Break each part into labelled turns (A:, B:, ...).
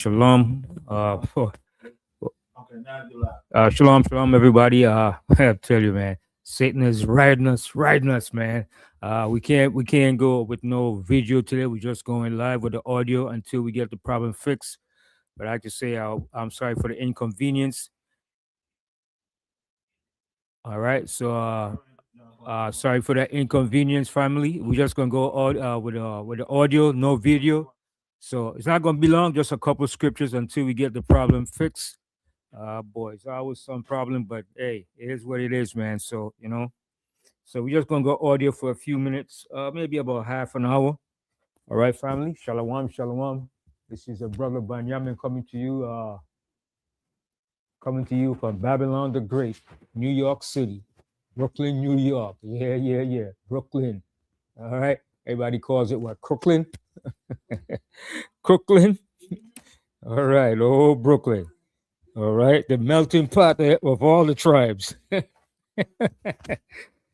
A: Shalom. Shalom, shalom, everybody. I tell you, man, Satan is riding us, man. We can't go with no video today. We're just going live with the audio until we get the problem fixed. But I just say I'm sorry for the inconvenience. All right, so sorry for that inconvenience, family. We're just gonna go with the audio, no video. So it's not gonna be long, just a couple scriptures until we get the problem fixed. Boy, it's always some problem, but hey, it is what it is, man. So so we're just gonna go audio for a few minutes, maybe about half an hour. All right, family. Shalom, shalom. This is a brother Banyamin coming to you from Babylon the Great, New York City, Brooklyn, New York. Yeah, yeah, yeah, Brooklyn. All right. Everybody calls it what? Crooklyn. Crooklyn. All right. Oh, Brooklyn. All right, the melting pot of all the tribes. Eh?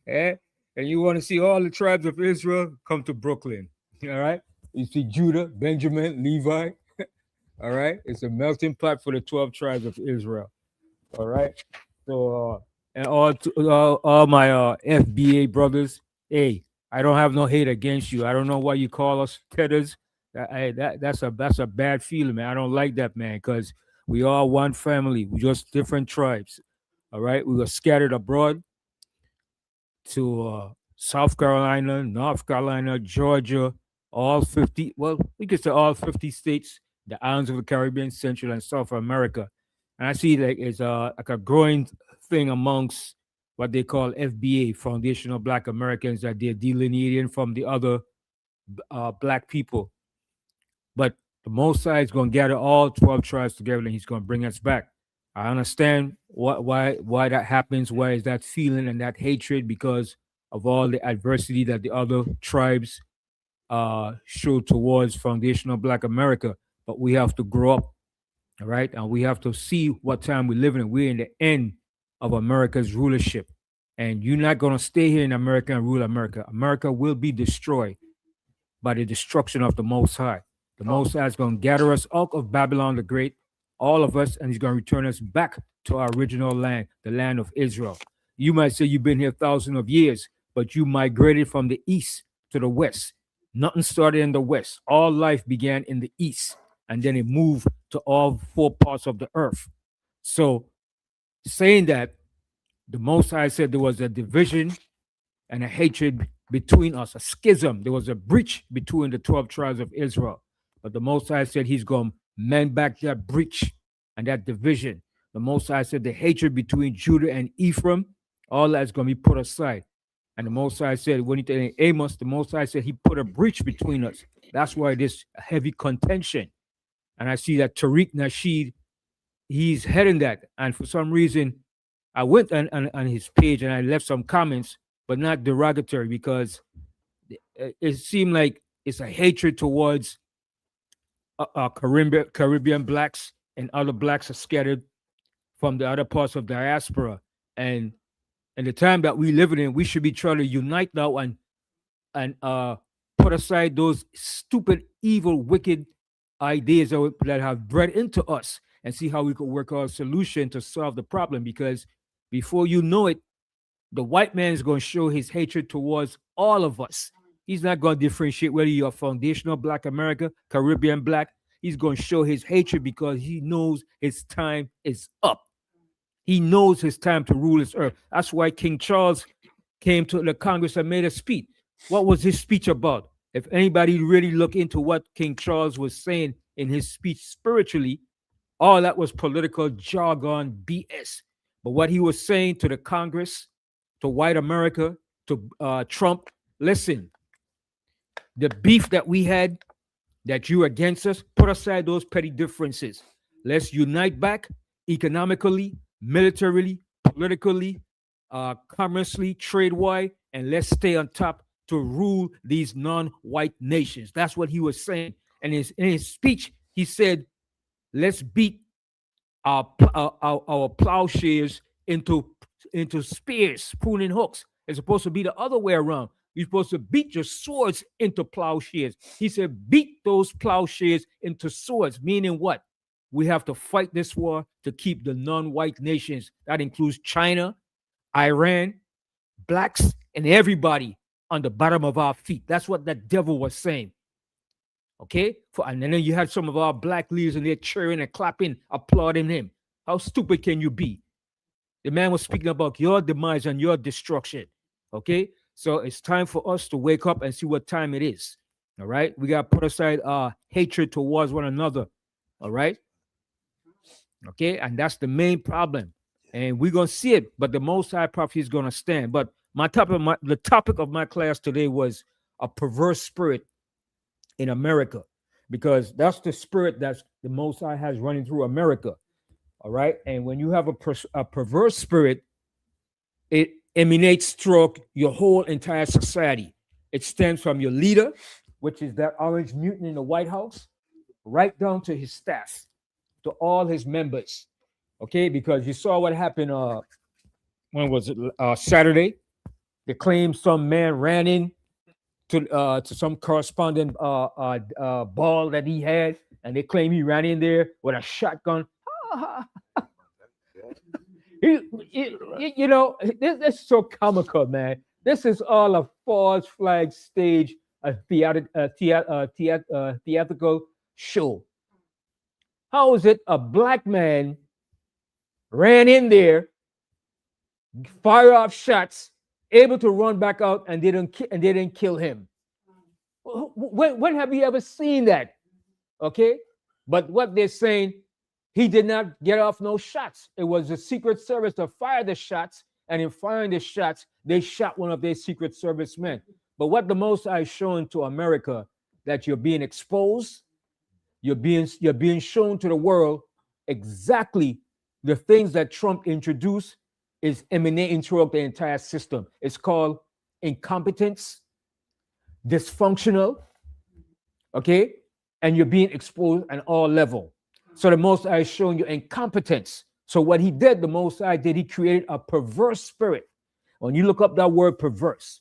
A: And you want to see all the tribes of Israel, come to Brooklyn. All right, you see Judah, Benjamin, Levi. All right, it's a melting pot for the 12 tribes of Israel. All right, so and all my FBA brothers, hey, I don't have no hate against you. I don't know why you call us tedders. That's a bad feeling, man. I don't like that, man, because we all one family. We just different tribes. All right, we were scattered abroad to South Carolina, North Carolina, Georgia, all 50. Well, we could say all 50 states, the islands of the Caribbean, Central and South America. And I see like it's like a growing thing amongst what they call FBA, Foundational Black Americans, that they're delineating from the other black people. But the Most High is going to gather all 12 tribes together and he's going to bring us back. I understand why that happens. Why is that feeling and that hatred? Because of all the adversity that the other tribes show towards foundational Black America. But we have to grow up, all right? And we have to see what time we live in. We're in the end of America's rulership. And you're not going to stay here in America and rule America. America will be destroyed by the destruction of the Most High. The Most High is going to gather us out of Babylon the Great, all of us, and he's going to return us back to our original land, the land of Israel. You might say you've been here thousands of years, but you migrated from the east to the west. Nothing started in the west. All life began in the east, and then it moved to all four parts of the earth. So, saying that, the Most High said there was a division and a hatred between us, a schism. There was a breach between the 12 tribes of Israel. But the Most High said he's going to mend back that breach and that division. The Most High said the hatred between Judah and Ephraim, all that's going to be put aside. And the Most High said, when he in Amos, the Most High said he put a breach between us. That's why there's heavy contention. And I see that Tariq Nasheed, he's heading that. And for some reason, I went on his page and I left some comments, but not derogatory, because it seemed like it's a hatred towards Caribbean blacks and other blacks are scattered from the other parts of diaspora. And in the time that we live in, we should be trying to unite now and put aside those stupid, evil, wicked ideas that have bred into us and see how we could work out a solution to solve the problem. Because before you know it, the white man is going to show his hatred towards all of us. He's not going to differentiate whether you're foundational Black America, Caribbean Black. He's going to show his hatred because he knows his time is up. He knows his time to rule this earth. That's why King Charles came to the Congress and made a speech. What was his speech about? If anybody really look into what King Charles was saying in his speech spiritually, all that was political jargon BS. But what he was saying to the Congress, to white America, to Trump, listen, the beef that we had, that you against us, put aside those petty differences. Let's unite back economically, militarily, politically, commercially, trade-wise, and let's stay on top to rule these non-white nations. That's what he was saying. And in his speech, he said, let's beat our plowshares into spears, pruning hooks. It's supposed to be the other way around. You're supposed to beat your swords into plowshares. He said, beat those plowshares into swords, meaning what? We have to fight this war to keep the non-white nations, that includes China, Iran, blacks, and everybody on the bottom of our feet. That's what that devil was saying. Okay? And then you had some of our black leaders and they're cheering and clapping, applauding him. How stupid can you be? The man was speaking about your demise and your destruction. Okay? So it's time for us to wake up and see what time it is. All right? We got to put aside hatred towards one another. All right? Okay? And that's the main problem. And we're going to see it, but the Most High Prophet is going to stand. But the topic of my class today was a perverse spirit in America, because that's the spirit that's the Most High has running through America. All right. And when you have a perverse spirit, it emanates throughout your whole entire society. It stems from your leader, which is that orange mutant in the White House, right down to his staff, to all his members. Okay. Because you saw what happened. When was it? Saturday. They claimed some man ran in to some correspondent ball that he had, and they claim he ran in there with a shotgun. You know, this is so comical, man. This is all a false flag stage, a theatrical show. How is it a black man ran in there, fire off shots, able to run back out, and they didn't kill him? When have you ever seen that? Okay, but what they're saying, he did not get off no shots. It was the Secret Service that fired the shots, and in firing the shots, they shot one of their Secret Service men. But what the Most High is showing to America, that you're being exposed, you're being shown to the world exactly the things that Trump introduced is emanating throughout the entire system. It's called incompetence, dysfunctional, okay? And you're being exposed at all level. So the Most High is showing you incompetence. So what he did, the Most High did, he created a perverse spirit. When you look up that word perverse,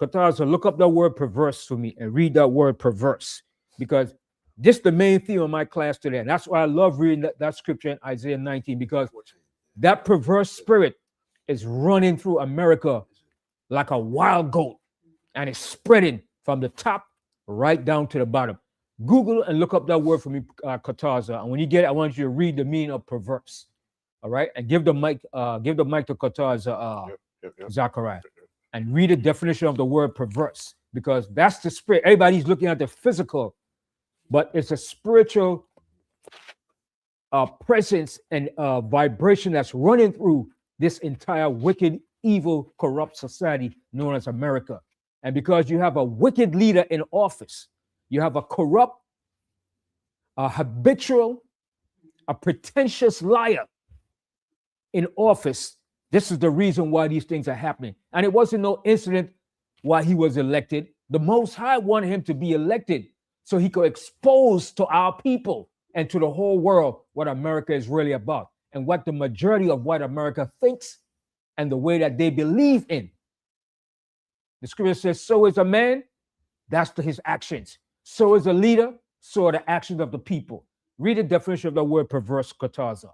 A: Kataza, look up that word perverse for me and read that word perverse, because this is the main theme of my class today. And that's why I love reading that scripture in Isaiah 19, because that perverse spirit is running through America like a wild goat, and it's spreading from the top right down to the bottom. Google and look up that word for me, Kataza. And when you get it, I want you to read the meaning of perverse. All right, and give the mic to Kataza, Zachariah, and read the definition of the word perverse, because that's the spirit. Everybody's looking at the physical, but it's a spiritual presence and vibration that's running through this entire wicked, evil, corrupt society known as America. And because you have a wicked leader in office, you have a corrupt, a habitual, a pretentious liar in office. This is the reason why these things are happening. And it wasn't no incident why he was elected. The Most High wanted him to be elected so he could expose to our people and to the whole world what America is really about, and what the majority of white America thinks and the way that they believe in. The scripture says, so is a man, that's his actions. So is a leader, so are the actions of the people. Read the definition of the word perverse, Kataza.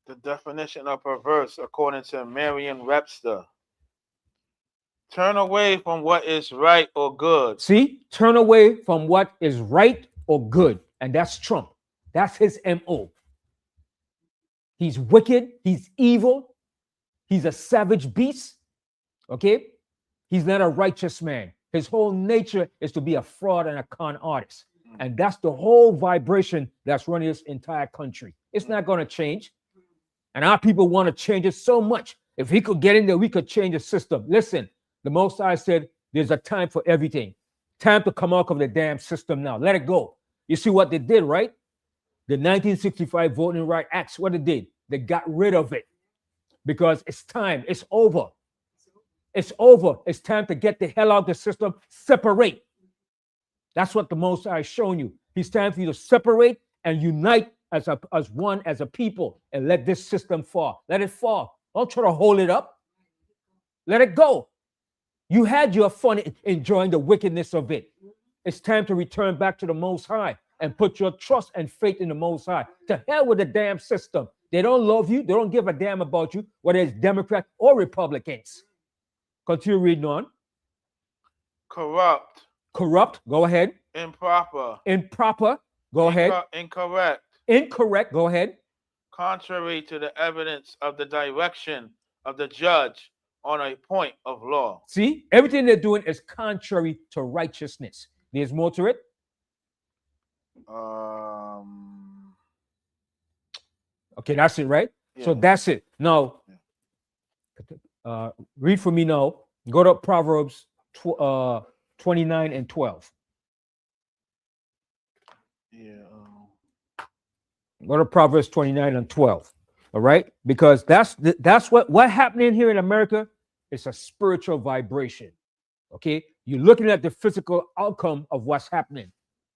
B: The definition of perverse, according to Merriam-Webster: turn away from what is right or good.
A: See, turn away from what is right or good. And that's Trump. That's his MO. He's wicked. He's evil. He's a savage beast. Okay? He's not a righteous man. His whole nature is to be a fraud and a con artist. And that's the whole vibration that's running this entire country. It's not going to change. And our people want to change it so much. If he could get in there, we could change the system. Listen, the Most High said there's a time for everything. Time to come out of the damn system now. Let it go. You see what they did, right? The 1965 Voting Rights Act, what it did, they got rid of it because it's time. It's over. It's over. It's time to get the hell out of the system. Separate. That's what the Most High is showing you. It's time for you to separate and unite as one, as a people, and let this system fall. Let it fall. Don't try to hold it up. Let it go. You had your fun enjoying the wickedness of it. It's time to return back to the Most High. and put your trust and faith in the Most High. To hell with the damn system. They don't love you. They don't give a damn about you, whether it's Democrats or Republicans. Continue reading on.
B: corrupt,
A: Corrupt. Go ahead.
B: improper,
A: Improper. Go ahead.
B: incorrect,
A: Incorrect. Go ahead.
B: contrary to the evidence of the direction of the judge on a point of law.
A: See, everything they're doing is contrary to righteousness. There's more to it. Okay, that's it, right?
B: Yeah.
A: So that's it. Now, read for me now. Go to Proverbs 29 and 12.
B: Yeah.
A: Go to Proverbs 29 and 12. All right? Because that's what happening here in America is a spiritual vibration. Okay? You're looking at the physical outcome of what's happening,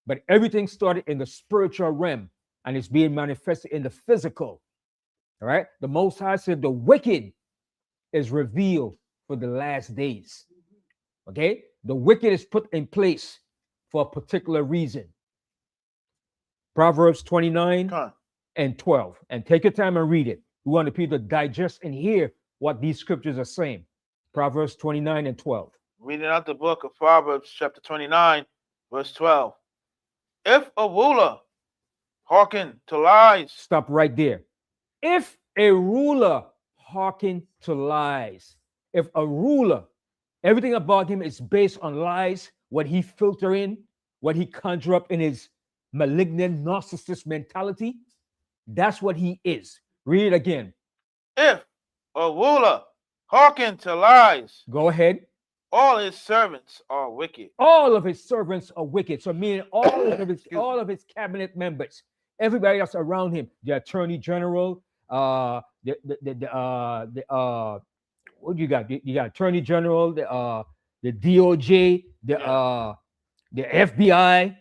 A: but everything started in the spiritual realm and it's being manifested in the physical. All right? The Most High said the wicked is revealed for the last days. Okay? The wicked is put in place for a particular reason. Proverbs 29 and 12. And take your time and read it. We want the people to digest and hear what these scriptures are saying. Proverbs 29 and 12.
B: Reading out the book of Proverbs, chapter 29, verse 12. If a ruler hearken to lies.
A: Stop right there. If a ruler hearken to lies, if a ruler, everything about him is based on lies, what he filter in, what he conjure up in his malignant narcissist mentality, that's what he is. Read it again.
B: If a ruler hearken to lies.
A: Go ahead.
B: All his servants are wicked.
A: All of his servants are wicked. So meaning all of his cabinet members, everybody that's around him, the attorney general, what do you got? You got attorney general, the DOJ, the FBI,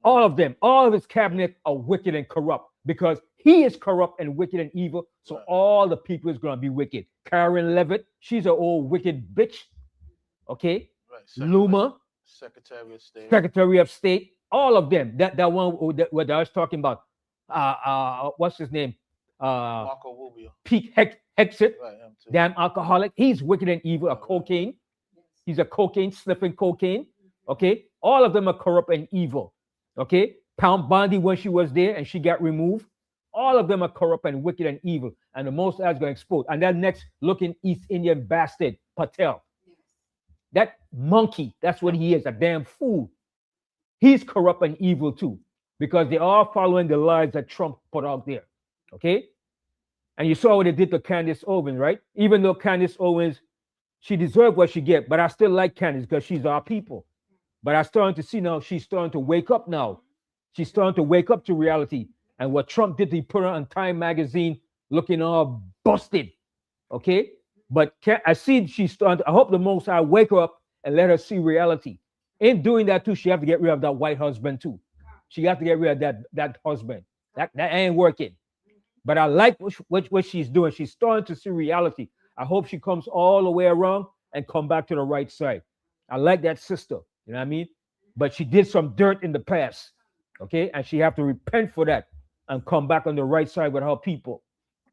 A: all of them, all of his cabinet are wicked and corrupt because he is corrupt and wicked and evil. So all the people is going to be wicked. Karen Levitt, she's an old wicked bitch. Okay.
B: Right.
A: Luma, Secretary of State, all of them. That one what I was talking about. What's his name?
B: Marco Rubio.
A: Pete Hexit,
B: Right,
A: damn alcoholic. He's wicked and evil, a cocaine. He's a cocaine, sniffing cocaine. Okay. All of them are corrupt and evil. Okay. Pound Bondi, when she was there and she got removed, all of them are corrupt and wicked and evil. And the Most High is going to expose. And that next looking East Indian bastard, Patel. That monkey, that's what he is, a damn fool. He's corrupt and evil too, because they are following the lies that Trump put out there. Okay? And you saw what they did to Candace Owens, right? Even though Candace Owens, she deserved what she get, but I still like Candace because she's our people. But I'm starting to see now she's starting to wake up now. She's starting to wake up to reality. And what Trump did, he put her on Time magazine looking all busted. Okay? But I see she's starting to, I hope the Most High wake her up and let her see reality. In doing that too, she have to get rid of that white husband too. She got to get rid of that husband. That ain't working. But I like what she's doing. She's starting to see reality. I hope she comes all the way around and come back to the right side. I like that sister. You know what I mean? But she did some dirt in the past. Okay? And she have to repent for that and come back on the right side with her people.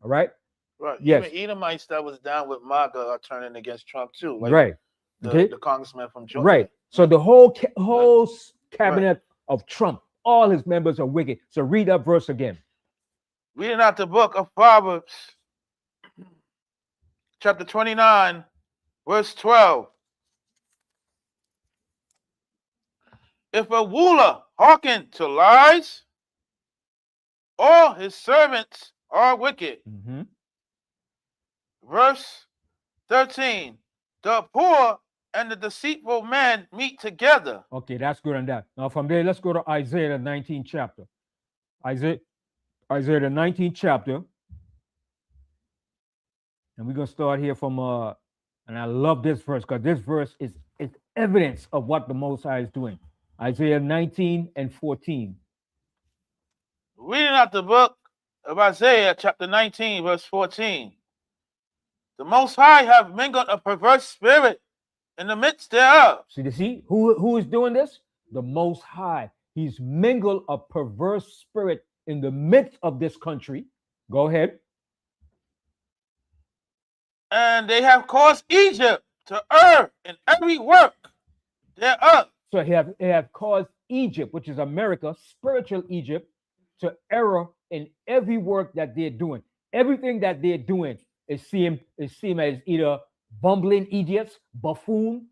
A: All right?
B: Right.
A: Yes.
B: Even Edomites that was down with MAGA are turning against Trump too. Like
A: right.
B: The congressman from Georgia.
A: Right. So the whole cabinet of Trump, all his members are wicked. So read that verse again.
B: Reading out the book of Proverbs, chapter 29, verse 12. If a ruler hearken to lies, all his servants are wicked.
A: Mm-hmm.
B: Verse 13. The poor and the deceitful man meet together.
A: Okay, that's good on that. Now from there, let's go to Isaiah, the 19th chapter. Isaiah, the 19th chapter. And we're going to start here from, and I love this verse because this verse is evidence of what the Most High is doing. Isaiah 19 and 14.
B: Reading out the book of Isaiah, chapter 19, verse 14. The Most High have mingled a perverse spirit in the midst thereof.
A: See who is doing this? The Most High. he's mingled a perverse spirit in the midst of this country. Go ahead.
B: And they have caused Egypt to err in every work thereof.
A: So he have caused Egypt, which is America, spiritual Egypt, to error in every work that they're doing. Everything that they're doing is seen as either bumbling idiots, buffoon,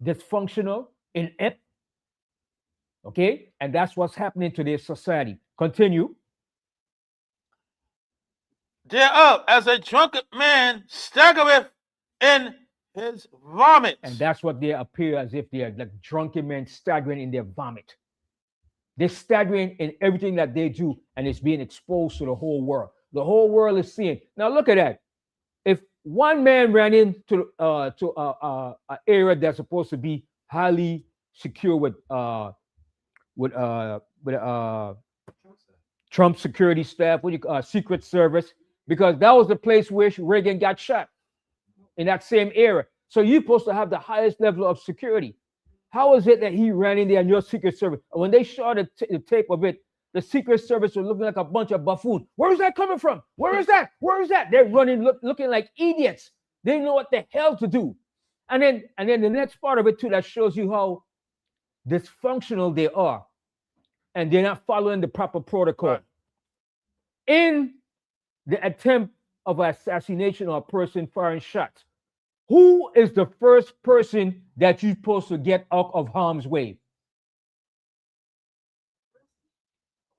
A: dysfunctional, inept. Okay, and that's what's happening to their society. Continue.
B: Thereof, as a drunken man staggereth in his vomit.
A: And that's what they appear as if they are like drunken men staggering in their vomit. They're staggering in everything that they do, and it's being exposed to the whole world. The whole world is seeing. Now look at that. If one man ran into an area that's supposed to be highly secure with Trump security staff, Secret Service, because that was the place where Reagan got shot in that same area. So you're supposed to have the highest level of security. How is it that he ran in there and your Secret Service? And when they shot the tape of it, the Secret Service was looking like a bunch of buffoons. Where is that coming from? Where is that? Where is that? They're running, looking like idiots. They know what the hell to do. And then the next part of it too that shows you how dysfunctional they are, and they're not following the proper protocol.
B: Right.
A: In the attempt of assassination or a person firing shots, who is the first person that you're supposed to get out of harm's way?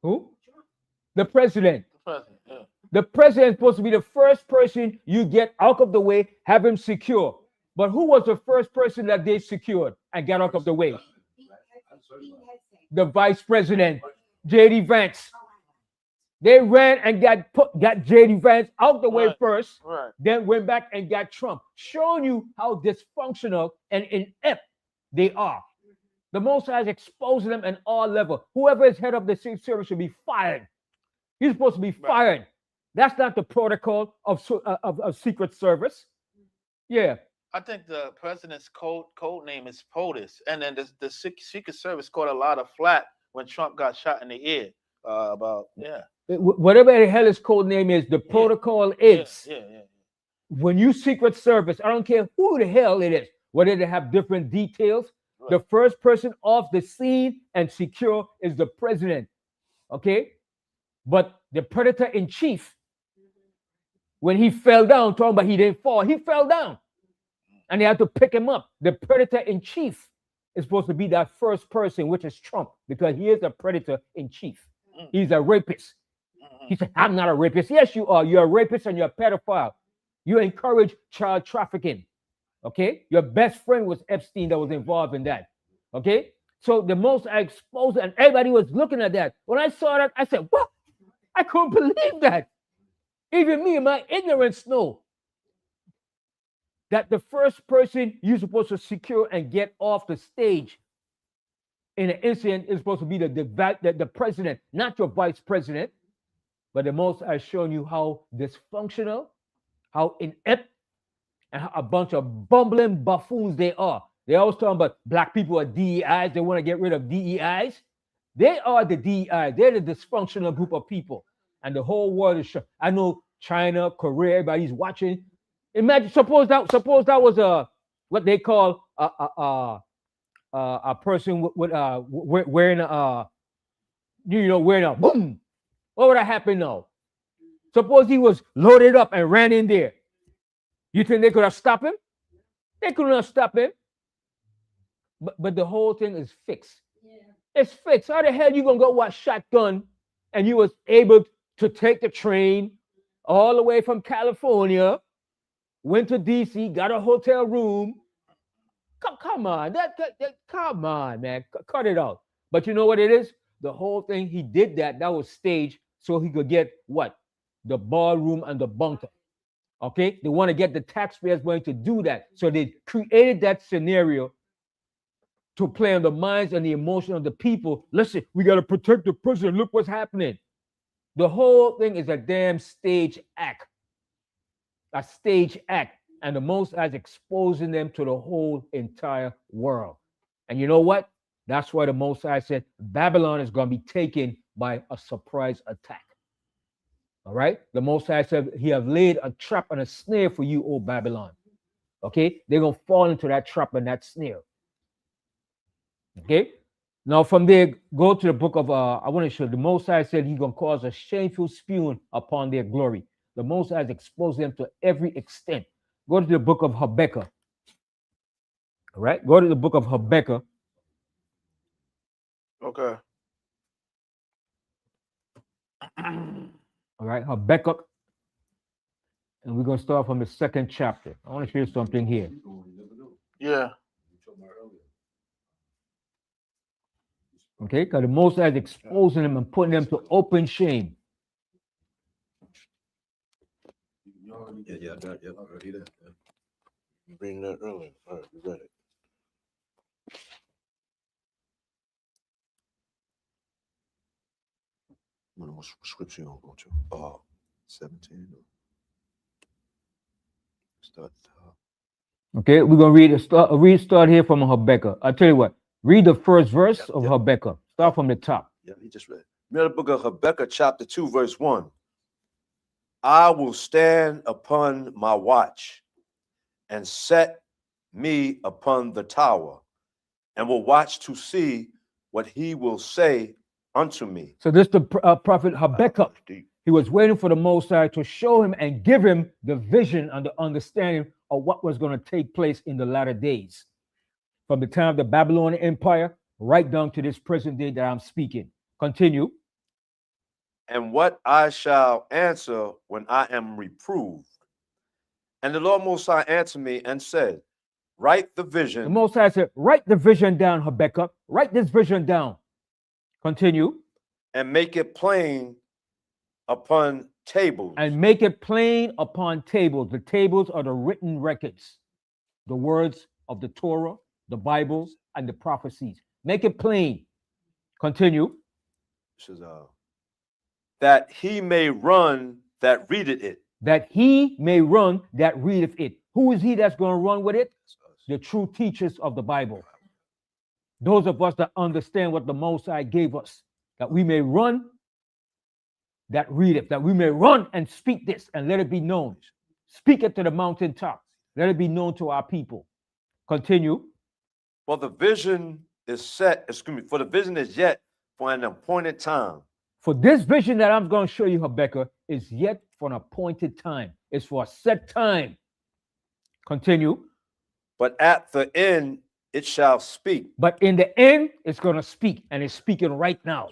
A: Who? The president.
B: The president, yeah.
A: The president is supposed to be the first person you get out of the way, have him secure. But who was the first person that they secured and got out of the way? The vice president, J.D. Vance. They ran and got J.D. Vance out the way first,
B: Right.
A: then went back and got Trump, showing you how dysfunctional and inept they are. The Most High is exposing them at all levels. Whoever is head of the Secret Service should be fired. He's supposed to be fired. That's not the protocol of Secret Service. Yeah.
B: I think the president's code name is POTUS, and then the Secret Service caught a lot of flack when Trump got shot in the ear.
A: Whatever the hell his code name is, the protocol is when you Secret Service, I don't care who the hell it is, whether they have different details. Right. The first person off the scene and secure is the president. Okay, but the predator in chief, when he fell down, talking about he didn't fall, he fell down. And they had to pick him up. The predator in chief is supposed to be that first person, which is Trump, because he is a predator in chief. He's a rapist. He said, I'm not a rapist. Yes, you are. You're a rapist and you're a pedophile. You encourage child trafficking. Okay? Your best friend was Epstein that was involved in that. Okay? So the most I exposed, and everybody was looking at that. When I saw that, I said, what? I couldn't believe that. Even me in my ignorance know that the first person you're supposed to secure and get off the stage in an incident is supposed to be the president, not your vice president. But the most I've shown you how dysfunctional, how inept, and how a bunch of bumbling buffoons they are. They always talking about black people are DEIs. They want to get rid of DEIs. They are the DEIs. They're the dysfunctional group of people. And the whole world is I know China, Korea, everybody's watching. Imagine, suppose that was what they call a person wearing a boom. What would have happened now? Suppose he was loaded up and ran in there. You think they could have stopped him? They could not stop him. But the whole thing is fixed. Yeah. It's fixed. How the hell you gonna go watch shotgun and you was able to take the train all the way from California, went to DC, got a hotel room? Come on, come on, man, cut it out. But you know what it is? The whole thing, he did that was staged so he could get what? The ballroom and the bunker. Okay? They want to get the taxpayers going to do that. So they created that scenario to play on the minds and the emotion of the people. Listen, we got to protect the president. Look what's happening. The whole thing is a damn stage act. A stage act. And the Most High is exposing them to the whole entire world. And you know what? That's why the Most High said Babylon is going to be taken by a surprise attack. All right. The Most High said he have laid a trap and a snare for you, O Babylon. Okay. They're going to fall into that trap and that snare. Okay. Now from there, go to the book of, I want to show the Most High said he's going to cause a shameful spewing upon their glory. The Most High has exposed them to every extent. Go to the book of Habakkuk. All right. Go to the book of Habakkuk.
B: Okay.
A: All right. Habakkuk. And we're going to start from the second chapter. I want to show you something here.
B: Yeah.
A: Okay. Because the Most High is exposing them and putting them to open shame.
C: Yeah, already there. Yeah.
B: Bring that earlier. All right, we read it.
C: What scripture you gonna go to? 17. Start.
A: Okay, we're gonna start here from Habakkuk. I'll tell you what. Read the first verse of Habakkuk. Start from the top.
C: Yeah, he just read. Read the book of Habakkuk, chapter 2, verse 1. I will stand upon my watch and set me upon the tower, and will watch to see what he will say unto me.
A: So this is the prophet Habakkuk. He was waiting for the Most High to show him and give him the vision and the understanding of what was going to take place in the latter days. From the time of the Babylonian Empire right down to this present day that I'm speaking. Continue.
C: And what I shall answer when I am reproved. And the Lord Most High answered me and said, write the vision.
A: The Most High said, write the vision down, Habakkuk. Write this vision down. Continue.
C: And make it plain upon tables.
A: And make it plain upon tables. The tables are the written records, the words of the Torah, the Bible, and the prophecies. Make it plain. Continue.
C: This is that he may run that readeth it.
A: That he may run that readeth it. Who is he that's going to run with it? The true teachers of the Bible. Those of us that understand what the Most High gave us, that we may run that readeth, that we may run and speak this and let it be known. Speak it to the mountaintop. Let it be known to our people. Continue.
C: For the vision is set, for the vision is yet for an appointed time.
A: For this vision that I'm going to show you, Habakkuk, is yet for an appointed time. It's for a set time. Continue.
C: But at the end, it shall speak.
A: But in the end, it's going to speak, and it's speaking right now.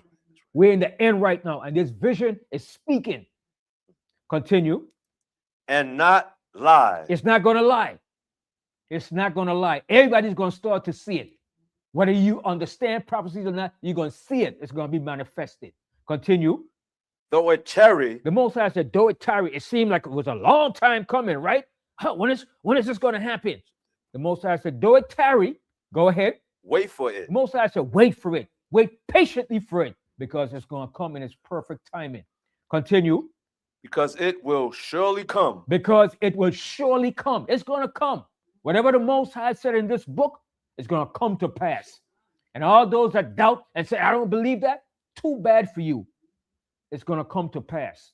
A: We're in the end right now, and this vision is speaking. Continue.
C: And not lie.
A: It's not going to lie. It's not going to lie. Everybody's going to start to see it. Whether you understand prophecies or not, you're going to see it. It's going to be manifested. Continue.
C: Though it tarry.
A: The Most High said, though it tarry, it seemed like it was a long time coming, right? When is this going to happen? The Most High said, though it tarry, go ahead.
C: Wait for it.
A: The Most High said, wait for it. Wait patiently for it, because it's going to come in its perfect timing. Continue.
C: Because it will surely come.
A: Because it will surely come. It's going to come. Whatever the Most High said in this book is going to come to pass. And all those that doubt and say, I don't believe that, too bad for you. It's going to come to pass.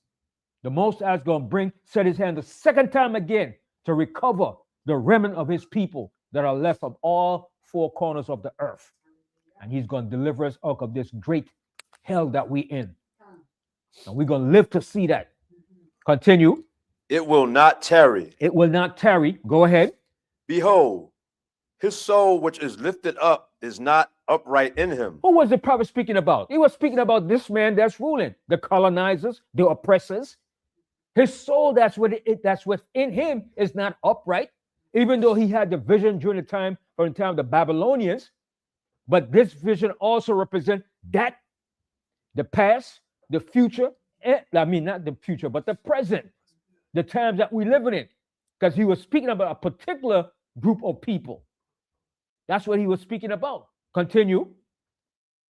A: The Most High is going to set his hand the second time again to recover the remnant of his people that are left of all four corners of the earth. And he's going to deliver us out of this great hell that we're in. And we're going to live to see that. Continue.
C: It will not tarry.
A: It will not tarry. Go ahead.
C: Behold, his soul which is lifted up is not upright in him.
A: Who was the prophet speaking about? He was speaking about this man that's ruling, the colonizers, the oppressors. His soul that's within him is not upright, even though he had the vision during the time of the Babylonians. But this vision also represents that, the past, the future, not the future, but the present, the times that we live in. Because he was speaking about a particular group of people. That's what he was speaking about. Continue.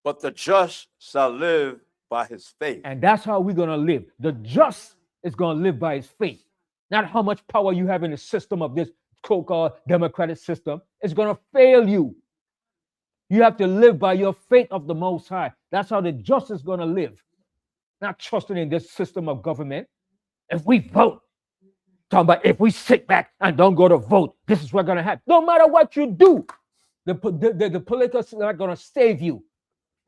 C: But the just shall live by his faith.
A: And that's how we're going to live. The just is going to live by his faith. Not how much power you have in the system of this so-called democratic system. It's going to fail you. You have to live by your faith of the Most High. That's how the just is going to live. Not trusting in this system of government. If we vote, talking about if we sit back and don't go to vote, this is what's going to happen. No matter what you do, the politics are not going to save you.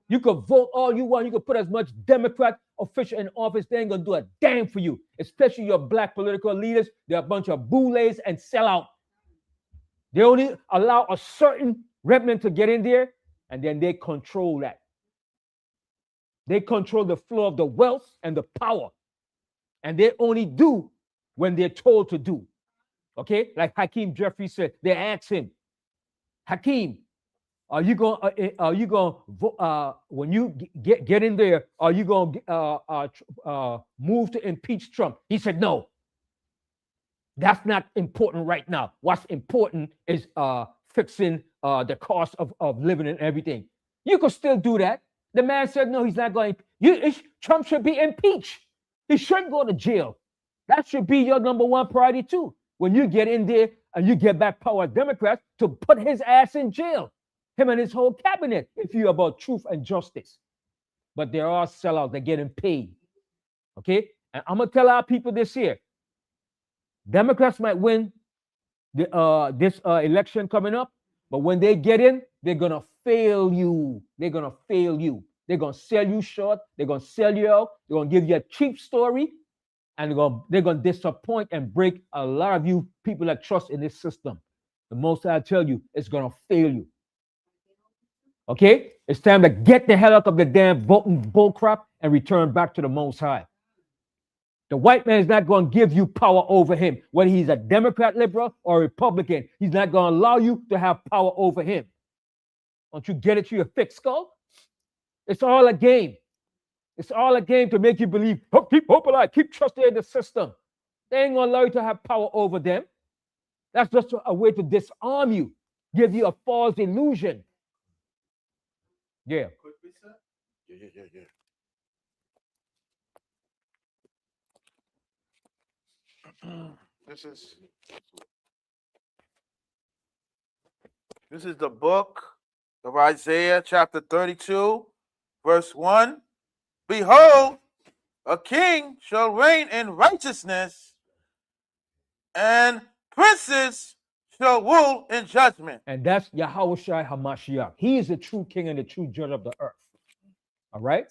A: You could vote all you want. You could put as much Democrat official in office. They ain't going to do a damn for you, especially your black political leaders. They're a bunch of boulets and sellout. They only allow a certain remnant to get in there, and then they control that. They control the flow of the wealth and the power. And they only do when they're told to do. Okay? Like Hakeem Jeffrey said, they asked him, Hakeem, are you going when you get in there, are you going to move to impeach Trump? He said, no. That's not important right now. What's important is fixing the cost of living and everything. You could still do that. The man said, no, he's not going. Trump should be impeached. He shouldn't go to jail. That should be your number one priority too. When you get in there and you get back power as Democrats, to put his ass in jail, him and his whole cabinet, if you're about truth and justice. But there are sellouts that getting paid. Okay? And I'm going to tell our people this here. Democrats might win this election coming up, but when they get in, they're going to fail you. They're going to fail you. They're going to sell you short. They're going to sell you out. They're going to give you a cheap story, and they're going to disappoint and break a lot of you people that trust in this system. The most I tell you, it's going to fail you. Okay? It's time to get the hell out of the damn voting bullcrap and return back to the Most High. The white man is not going to give you power over him, whether he's a Democrat, liberal, or Republican. He's not going to allow you to have power over him. Don't you get it to your thick skull? It's all a game. It's all a game to make you believe, keep hope alive, keep trusting in the system. They ain't going to allow you to have power over them. That's just a way to disarm you, give you a false illusion. Yeah.
C: Yeah.
B: This is the book of Isaiah, chapter 32, verse 1. Behold, a king shall reign in righteousness, and princes shall rule in judgment.
A: And that's Yahushua HaMashiach. He is the true king and the true judge of the earth. All right?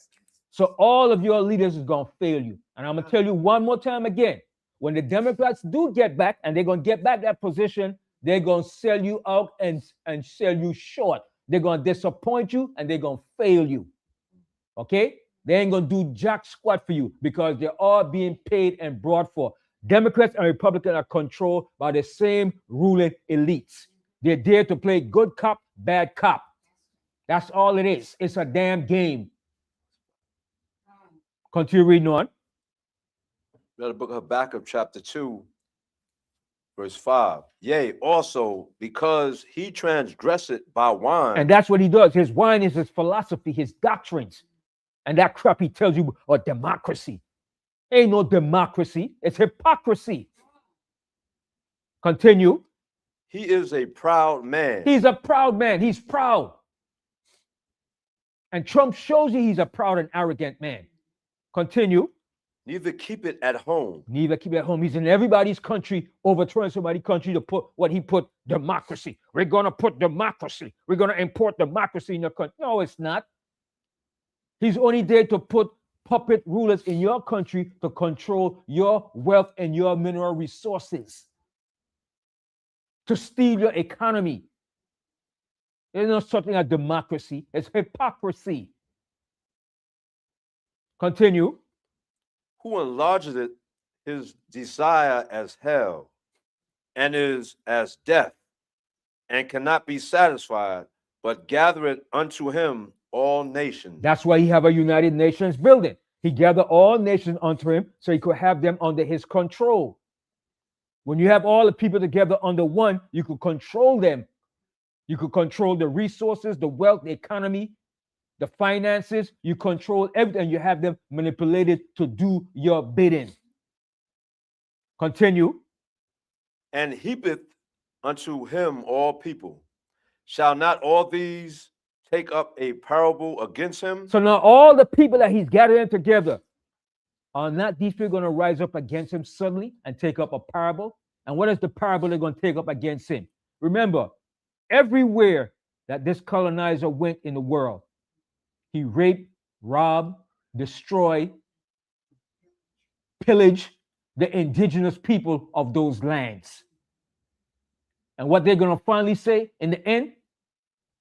A: So all of your leaders is going to fail you. And I'm going to tell you one more time again. When the Democrats do get back, and they're going to get back that position, they're going to sell you out and sell you short. They're going to disappoint you, and they're going to fail you. Okay? They ain't going to do jack squat for you because they're all being paid and brought for. Democrats and Republicans are controlled by the same ruling elites. They're there to play good cop, bad cop. That's all it is. It's a damn game. Continue reading on.
C: The book of Habakkuk, chapter 2, verse 5. Yea, also because he transgressed by wine.
A: And that's what he does. His wine is his philosophy, his doctrines. And that crap he tells you, or democracy. Ain't no democracy. It's hypocrisy. Continue.
C: He is a proud man.
A: He's a proud man. He's proud. And Trump shows you he's a proud and arrogant man. Continue.
C: Neither keep it at home.
A: Neither keep it at home. He's in everybody's country, overthrowing somebody's country to put what he put, democracy. We're going to put democracy. We're going to import democracy in your country. No, it's not. He's only there to put puppet rulers in your country to control your wealth and your mineral resources, to steal your economy. There's no such thing as democracy. It's hypocrisy. Continue.
C: Who enlarges it his desire as hell, and is as death, and cannot be satisfied, but gathereth unto him all nations.
A: That's why he have a United Nations building. He gathered all nations unto him so he could have them under his control. When you have all the people together under one, you could control them. You could control the resources, the wealth, the economy, the finances. You control everything. You have them manipulated to do your bidding. Continue.
C: And heapeth unto him all people. Shall not all these take up a parable against him?
A: So now all the people that he's gathering together, are not these people going to rise up against him suddenly and take up a parable? And what is the parable they're going to take up against him? Remember, everywhere that this colonizer went in the world, he raped, robbed, destroyed, pillaged the indigenous people of those lands. And what they're going to finally say in the end,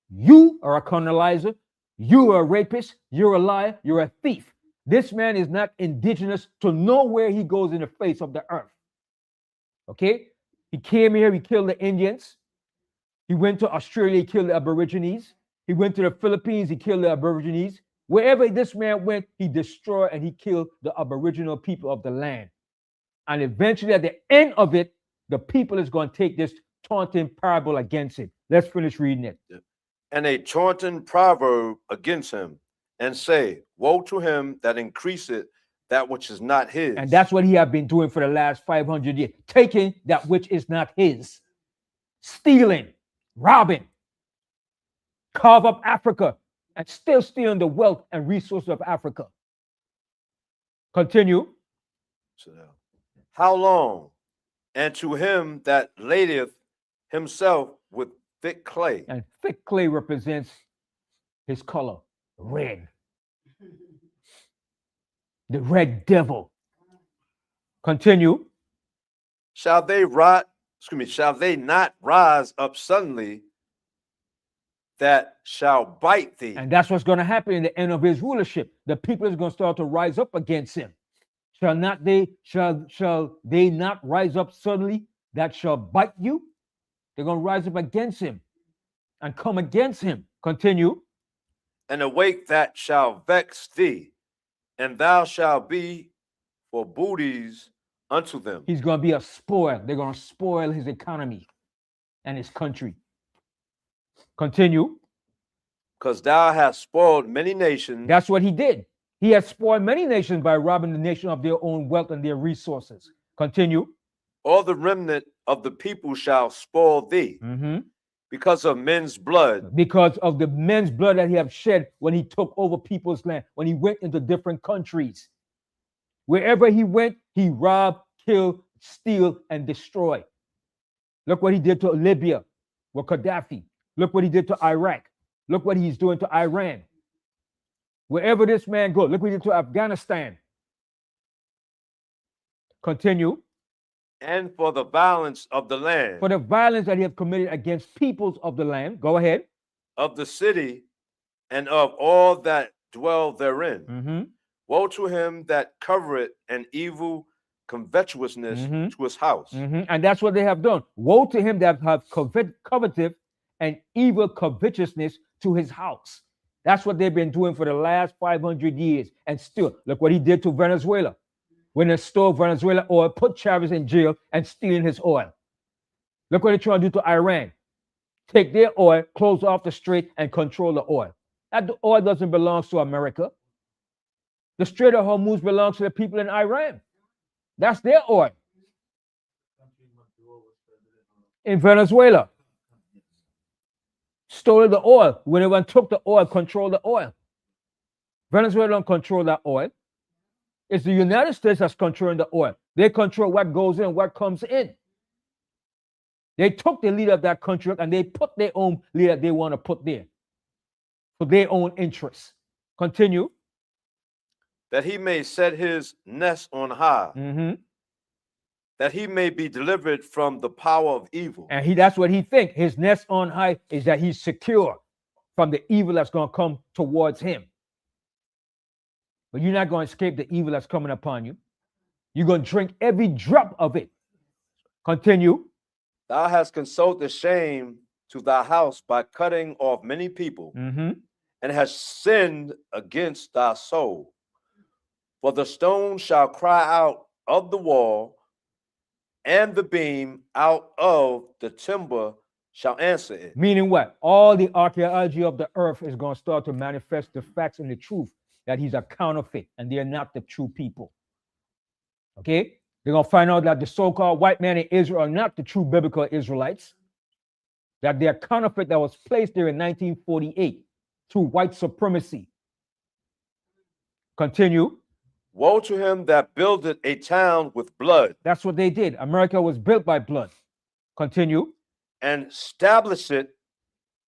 A: you are a colonizer, you are a rapist, you're a liar, you're a thief. This man is not indigenous to nowhere he goes in the face of the earth. Okay? He came here, he killed the Indians. He went to Australia, he killed the Aborigines. He went to the Philippines, he killed the Aborigines. Wherever this man went, he destroyed and he killed the Aboriginal people of the land. And eventually, at the end of it, the people is going to take this taunting parable against him. Let's finish reading it.
C: And a taunting proverb against him, and say, woe to him that increaseth that which is not his.
A: And that's what he have been doing for the last 500 years, taking that which is not his, stealing, robbing, carve up Africa, and still stealing the wealth and resources of Africa. Continue.
C: How long? And to him that ladeth himself with thick clay.
A: And thick clay represents his color, red. The red devil. Continue.
C: Shall they not rise up suddenly that shall bite thee?
A: And that's what's going to happen in the end of his rulership. The people is going to start to rise up against him. Shall they not rise up suddenly that shall bite you? They're going to rise up against him and come against him. Continue.
C: And awake that shall vex thee, and thou shalt be for booties unto them.
A: He's going to be a spoil. They're going to spoil his economy and his country. Continue.
C: Because thou hast spoiled many nations.
A: That's what he did. He has spoiled many nations by robbing the nation of their own wealth and their resources. Continue.
C: All the remnant of the people shall spoil thee, because of men's blood.
A: Because of the men's blood that he have shed when he took over people's land, when he went into different countries. Wherever he went, he robbed, killed, steal, and destroyed. Look what he did to Libya with Gaddafi. Look what he did to Iraq. Look what he's doing to Iran. Wherever this man goes, look what he did to Afghanistan. Continue.
C: And for the violence of the land.
A: For the violence that he have committed against peoples of the land. Go ahead.
C: Of the city and of all that dwell therein. Woe to him that covereth an evil covetousness to his house.
A: And that's what they have done. Woe to him that have coveted and evil covetousness to his house. That's what they've been doing for the last 500 years. And still, look what he did to Venezuela. When they stole Venezuela oil, put Chavez in jail and stealing his oil. Look what they're trying to do to Iran. Take their oil, close off the strait, and control the oil. That oil doesn't belong to America. The Strait of Hormuz belongs to the people in Iran. That's their oil. In Venezuela. Stole the oil. When everyone took the oil, controlled the oil. Venezuela don't control that oil. It's the United States that's controlling the oil. They control what goes in, what comes in. They took the leader of that country and they put their own leader they want to put there for their own interests. Continue.
C: That he may set his nest on high. That he may be delivered from the power of evil.
A: And that's what he thinks. His nest on high is that he's secure from the evil that's going to come towards him. But you're not going to escape the evil that's coming upon you. You're going to drink every drop of it. Continue.
C: Thou hast consulted shame to thy house by cutting off many people, and hast sinned against thy soul. For the stone shall cry out of the wall, and the beam out of the timber shall answer it.
A: Meaning what? All the archaeology of the earth is going to start to manifest the facts and the truth that he's a counterfeit and they're not the true people. Okay? They're going to find out that the so-called white man in Israel are not the true biblical Israelites, that they're counterfeit that was placed there in 1948 through white supremacy. Continue.
C: Woe to him that buildeth a town with blood,
A: That's what they did. America was built by blood. Continue.
C: and establisheth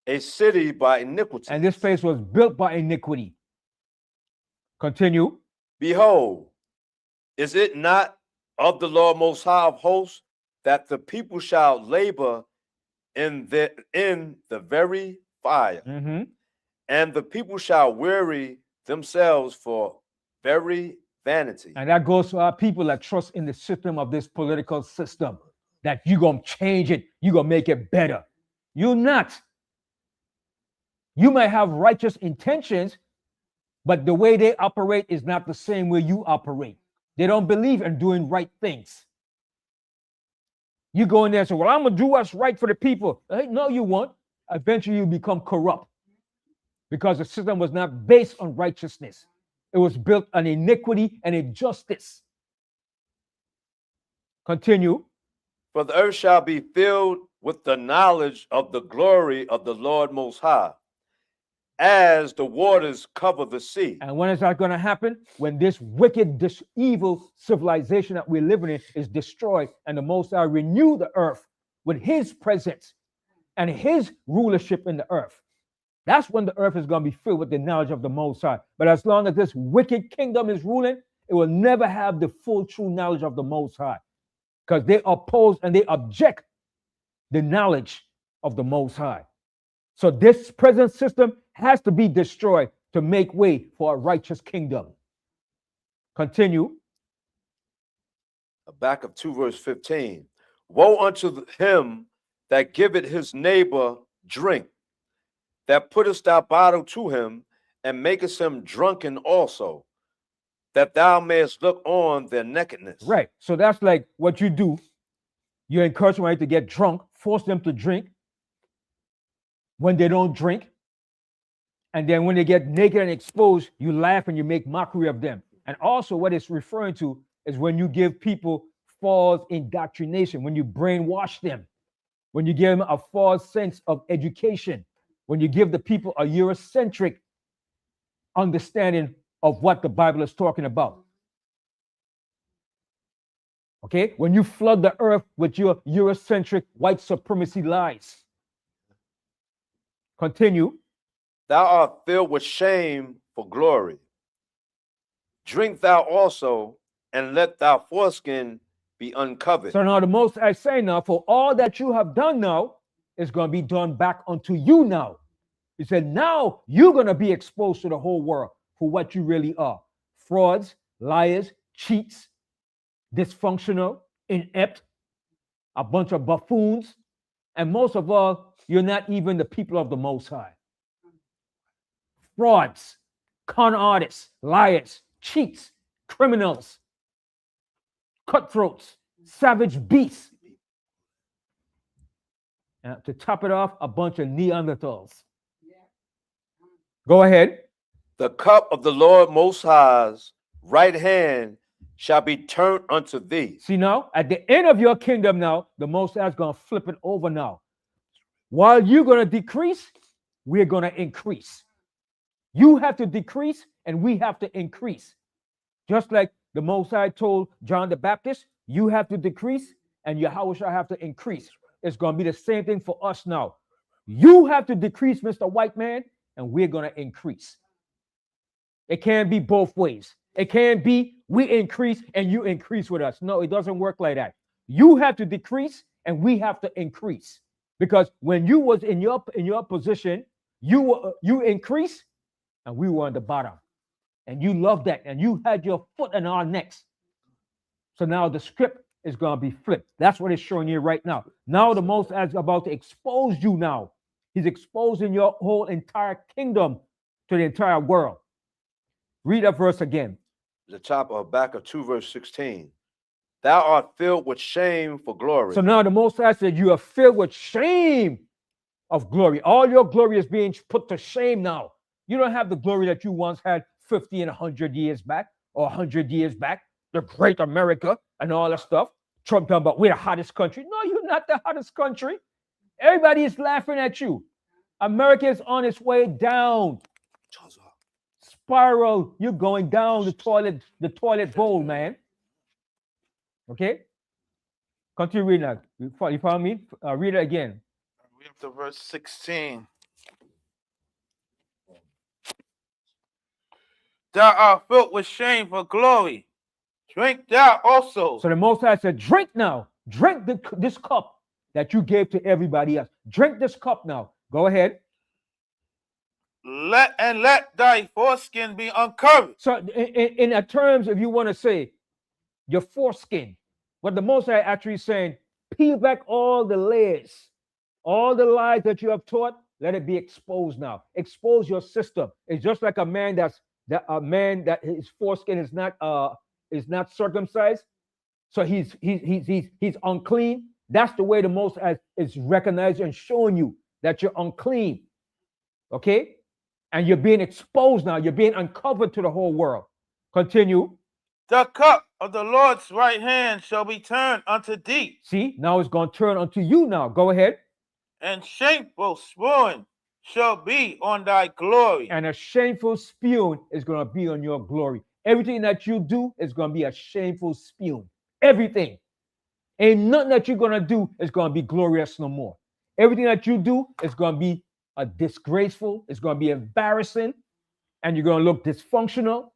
C: a city by iniquity.
A: And this place was built by iniquity. Continue.
C: Behold, is it not of the Lord Most High of hosts that the people shall labor in the very fire,
A: Mm-hmm.
C: and the people shall weary themselves for very vanity?
A: And that goes to our people that trust in the system of this political system, that you're going to change it, you're going to make it better. You're not. You might have righteous intentions, but the way they operate is not the same way you operate. They don't believe in doing right things. You go in there and say, well, I'm going to do what's right for the people. Hey, no, you won't. Eventually you become corrupt because the system was not based on righteousness. It was built on iniquity and injustice. Continue.
C: For the earth shall be filled with the knowledge of the glory of the Lord Most High, as the waters cover the sea.
A: And when is that going to happen? When this wicked, this evil civilization that we're living in is destroyed, and the Most High renew the earth with his presence and his rulership in the earth. That's when the earth is going to be filled with the knowledge of the Most High. But as long as this wicked kingdom is ruling, it will never have the full true knowledge of the Most High, because they oppose and they object the knowledge of the Most High. So this present system has to be destroyed to make way for a righteous kingdom. Continue.
C: Habakkuk 2 verse 15. Woe unto him that giveth his neighbor drink, that puttest thy bottle to him, and makest him drunken also, that thou mayest look on their nakedness.
A: Right. So that's like what you do. You encourage somebody to get drunk, force them to drink when they don't drink. And then when they get naked and exposed, you laugh and you make mockery of them. And also what it's referring to is when you give people false indoctrination, when you brainwash them, when you give them a false sense of education, when you give the people a Eurocentric understanding of what the Bible is talking about. Okay? When you flood the earth with your Eurocentric white supremacy lies. Continue.
C: Thou art filled with shame for glory. Drink thou also, and let thy foreskin be uncovered.
A: So now the Most I say now, for all that you have done now, is going to be done back unto you now. He said, now you're going to be exposed to the whole world for what you really are. Frauds, liars, cheats, dysfunctional, inept, a bunch of buffoons. And most of all, you're not even the people of the Most High. Frauds, con artists, liars, cheats, criminals, cutthroats, savage beasts. And to top it off, a bunch of Neanderthals. Go ahead.
C: The cup of the Lord Most High's right hand shall be turned unto thee.
A: See now, at the end of your kingdom now, the Most High is going to flip it over now. While you're going to decrease, we're going to increase. You have to decrease and we have to increase. Just like the Most High told John the Baptist, you have to decrease and Yahweh shall have to increase. It's going to be the same thing for us now. You have to decrease, Mr. White Man, and we're going to increase. It can't be both ways. It can't be we increase and you increase with us. No, it doesn't work like that. You have to decrease and we have to increase. Because when you was in your position, you increase and we were on the bottom. And you loved that. And you had your foot in our necks. So now the script is going to be flipped. That's what it's showing you right now. Now the Most High is about to expose you now. He's exposing your whole entire kingdom to the entire world. Read that verse again.
C: The top of Habakkuk 2 verse 16. Thou art filled with shame for glory.
A: So now the Most High said you are filled with shame of glory. All your glory is being put to shame now. You don't have the glory that you once had 50 and 100 years back or 100 years back. The great America and all that stuff. Trump talking about we're the hottest country. No, you're not the hottest country. Everybody is laughing at you. America is on its way down. Spiral, you're going down the toilet bowl, man. Okay? Continue reading that. You follow me? Read it again.
B: We up to verse 16. Thou art filled with shame for glory. Drink thou also.
A: So the Most High said, drink now. Drink this cup that you gave to everybody else. Drink this cup now. Go ahead.
B: Let thy foreskin be uncovered.
A: So in terms, if you want to say your foreskin, what the Most High actually saying, peel back all the layers, all the lies that you have taught, let it be exposed now. Expose your system. It's just like a man that his foreskin is not circumcised, so he's unclean. That's the way the Most High is recognizing and showing you that you're unclean. Okay? And you're being exposed now. You're being uncovered to the whole world. Continue.
B: The cup of the Lord's right hand shall be turned unto thee.
A: See, now it's going to turn unto you now. Go ahead.
B: And shameful spewing shall be on thy glory.
A: And a shameful spewing is going to be on your glory. Everything that you do is going to be a shameful spewing. Everything. Ain't nothing that you're going to do is going to be glorious no more. Everything that you do is going to be a disgraceful. It's going to be embarrassing. And you're going to look dysfunctional.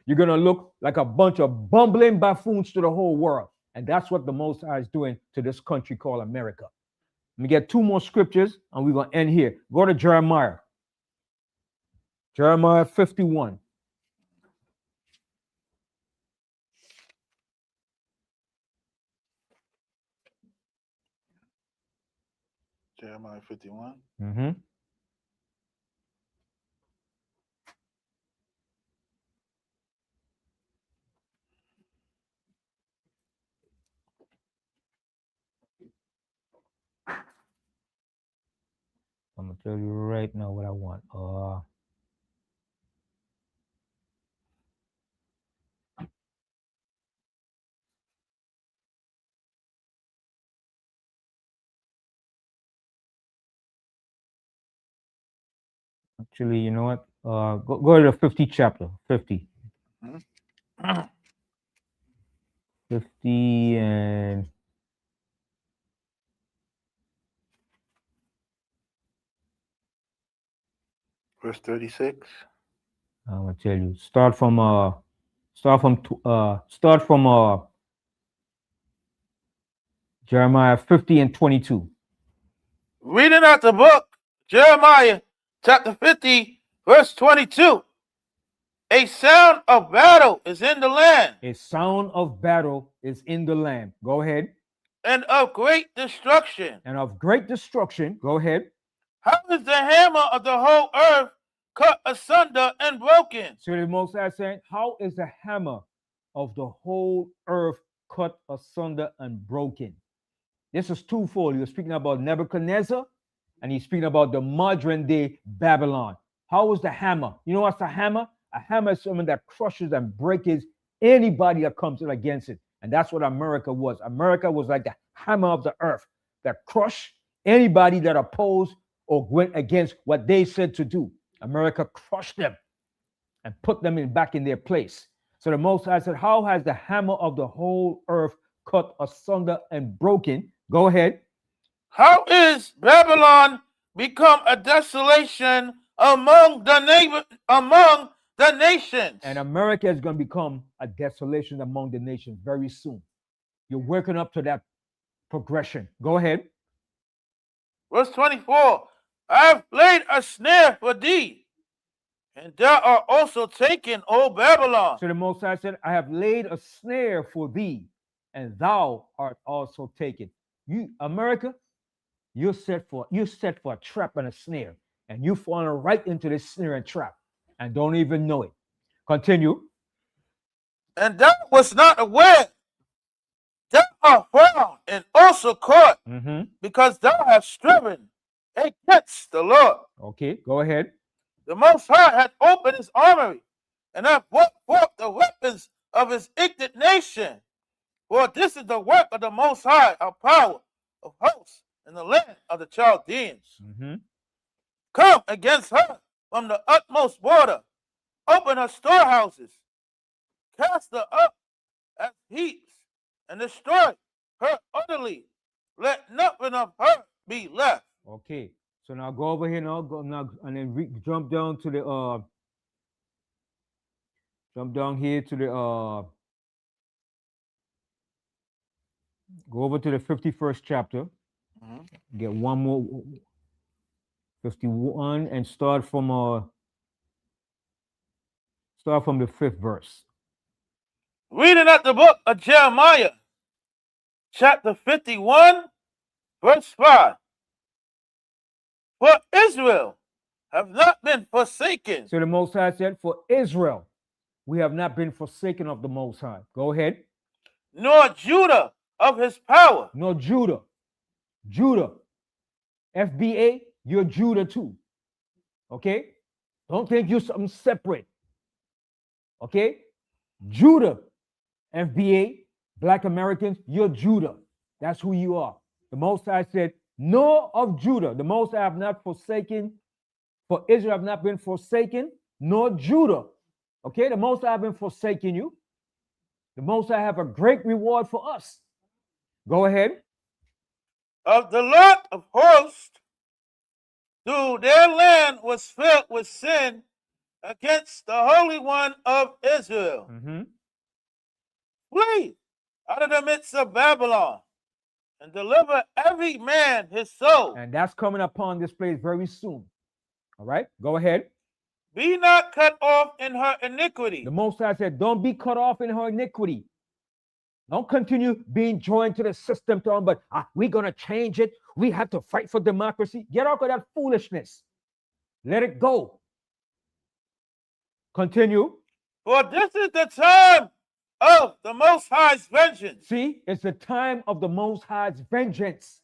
A: You're going to look like a bunch of bumbling buffoons to the whole world. And that's what the Most High is doing to this country called America. Let me get two more scriptures and we're going to end here. Go to Jeremiah. Jeremiah 51.
B: Jeremiah 51.
A: Mm-hmm. I'm going to tell you right now what I want. Actually, you know what? Go to the 50th chapter. 50. 50 and...
B: Verse 36.
A: I'm going to tell you. Start from Jeremiah 50 and 22.
B: Reading out the book, Jeremiah chapter 50, verse 22. A sound of battle is in the land.
A: A sound of battle is in the land. Go ahead.
B: And of great destruction.
A: And of great destruction. Go ahead.
B: How is the hammer of the whole earth cut asunder and broken?
A: So the Most High saying, how is the hammer of the whole earth cut asunder and broken? This is twofold. He was speaking about Nebuchadnezzar, and he's speaking about the modern day Babylon. How is the hammer? You know what's a hammer? A hammer is something that crushes and breaks anybody that comes in against it. And that's what America was. America was like the hammer of the earth that crushed anybody that opposed or went against what they said to do. America crushed them and put them back in their place. So the Most High said, how has the hammer of the whole earth cut asunder and broken? Go ahead.
B: How is Babylon become a desolation among the nations?
A: And America is going to become a desolation among the nations very soon. You're working up to that progression. Go ahead.
B: Verse 24. I have laid a snare for thee, and thou art also taken, O Babylon.
A: So the Most High said, I have laid a snare for thee, and thou art also taken. You, America, you're set for a trap and a snare, and you fall right into this snare and trap, and don't even know it. Continue.
B: And thou was not aware. Thou art found and also caught, because thou hast striven against the Lord.
A: Okay, go ahead.
B: The Most High hath opened his armory, and hath brought forth the weapons of his indignation. For this is the work of the Most High, of power, of hosts, in the land of the Chaldeans. Come against her, from the utmost border. Open her storehouses, cast her up as heaps, and destroy her utterly. Let nothing of her be left.
A: Okay. So now go over here now, go now, and then jump down to the jump down here to the go over to the 51st chapter. Get one more 51 and start from the 5th verse.
B: Reading at the book of Jeremiah, chapter 51, verse 5. For Israel have not been forsaken,
A: So the Most High said, for Israel, we have not been forsaken of the Most High. Go ahead.
B: nor Judah of his power.
A: Nor Judah. Judah. FBA, you're Judah too. Okay? Don't think you're something separate. Okay? Judah. FBA, Black Americans, you're Judah. That's who you are. The Most High said, nor of Judah. The Most High have not forsaken, for Israel have not been forsaken, nor Judah. Okay? The Most High have been forsaking you. The Most High have a great reward for us. Go ahead.
B: Of the lot of hosts, through their land was filled with sin against the Holy One of Israel. Flee out of the midst of Babylon and deliver every man his soul.
A: And that's coming upon this place very soon. All right, go ahead.
B: Be not cut off in her iniquity.
A: The Most High said, don't be cut off in her iniquity. Don't continue being joined to the system, but we're going to change it. We have to fight for democracy. Get out of that foolishness. Let it go. Continue.
B: For this is the time of the Most High's vengeance.
A: See, it's the time of the Most High's vengeance.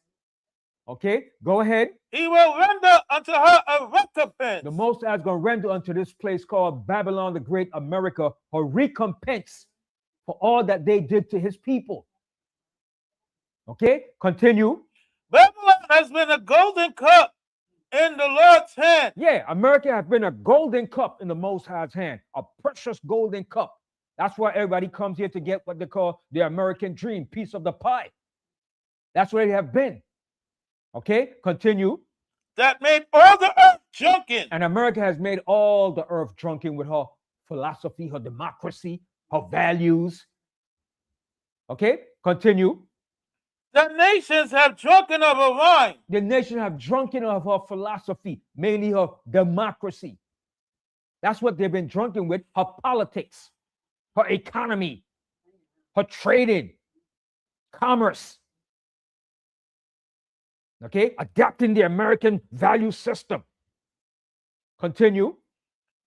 A: Okay, go ahead.
B: He will render unto her a recompense.
A: The Most High is going to render unto this place called Babylon the Great America a recompense for all that they did to his people. Okay, continue.
B: Babylon has been a golden cup in the Lord's hand.
A: Yeah, America has been a golden cup in the Most High's hand, a precious golden cup. That's why everybody comes here to get what they call the American dream, piece of the pie. That's where they have been. Okay, continue.
B: That made all the earth drunken.
A: And America has made all the earth drunken with her philosophy, her democracy, her values. Okay, continue.
B: The nations have drunken of her wine.
A: The nations have drunken of her philosophy, mainly her democracy. That's what they've been drunken with, her politics, her economy, her trading, commerce. Okay, adapting the American value system. Continue.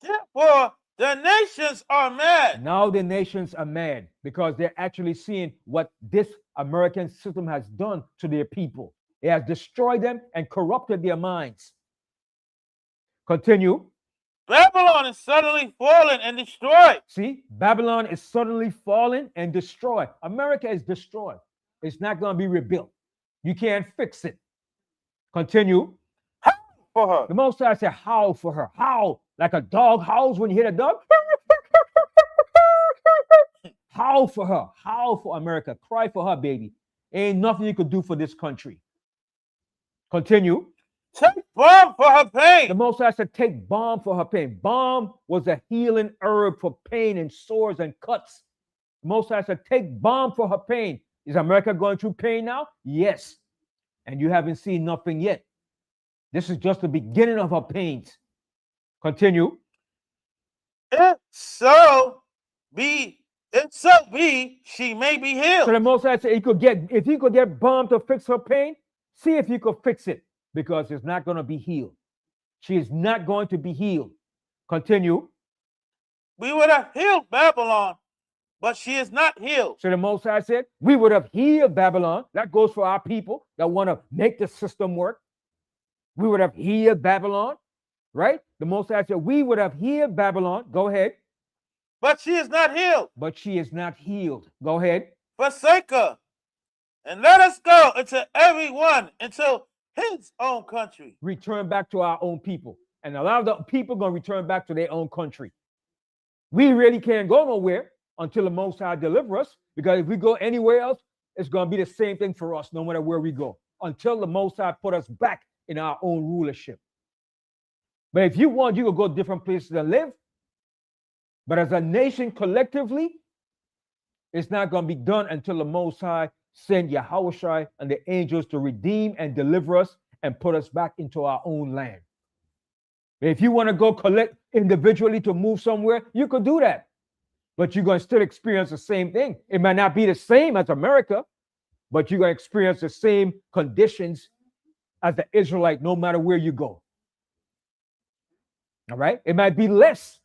B: Therefore, the nations are mad.
A: Now the nations are mad because they're actually seeing what this American system has done to their people. It has destroyed them and corrupted their minds. Continue.
B: Babylon is suddenly fallen and destroyed.
A: See, Babylon is suddenly fallen and destroyed. America is destroyed. It's not going to be rebuilt. You can't fix it. Continue.
B: Howl for her.
A: The Most High said, howl for her. Howl like a dog howls when you hit a dog. Howl for her. Howl for America. Cry for her, baby. Ain't nothing you could do for this country. Continue.
B: Take balm for her pain.
A: The Most High said, take balm for her pain. Balm was a healing herb for pain and sores and cuts. The Most High said, take balm for her pain. Is America going through pain now? Yes. And you haven't seen nothing yet. This is just the beginning of her pains. Continue.
B: If so be, she may be healed.
A: So the Most High said, if he could get balm to fix her pain, see if he could fix it, because it's not going to be healed. She is not going to be healed. Continue.
B: We would have healed Babylon, but she is not healed.
A: So the Most High said, we would have healed Babylon. That goes for our people that want to make the system work. We would have healed Babylon, right? The Most High said, we would have healed Babylon. Go ahead.
B: But she is not healed.
A: But she is not healed. Go ahead.
B: Forsake her, and let us go into every one into his own country.
A: Return back to our own people. And a lot of the people are going to return back to their own country. We really can't go nowhere until the Most High deliver us, because if we go anywhere else, it's going to be the same thing for us, no matter where we go, until the Most High put us back in our own rulership. But if you want, you can go different places and live. But as a nation collectively, it's not going to be done until the Most High send Yahushua and the angels to redeem and deliver us and put us back into our own land. If you want to go collect individually to move somewhere, you could do that. But you're going to still experience the same thing. It might not be the same as America, but you're going to experience the same conditions as the Israelite, no matter where you go. All right? It might be less.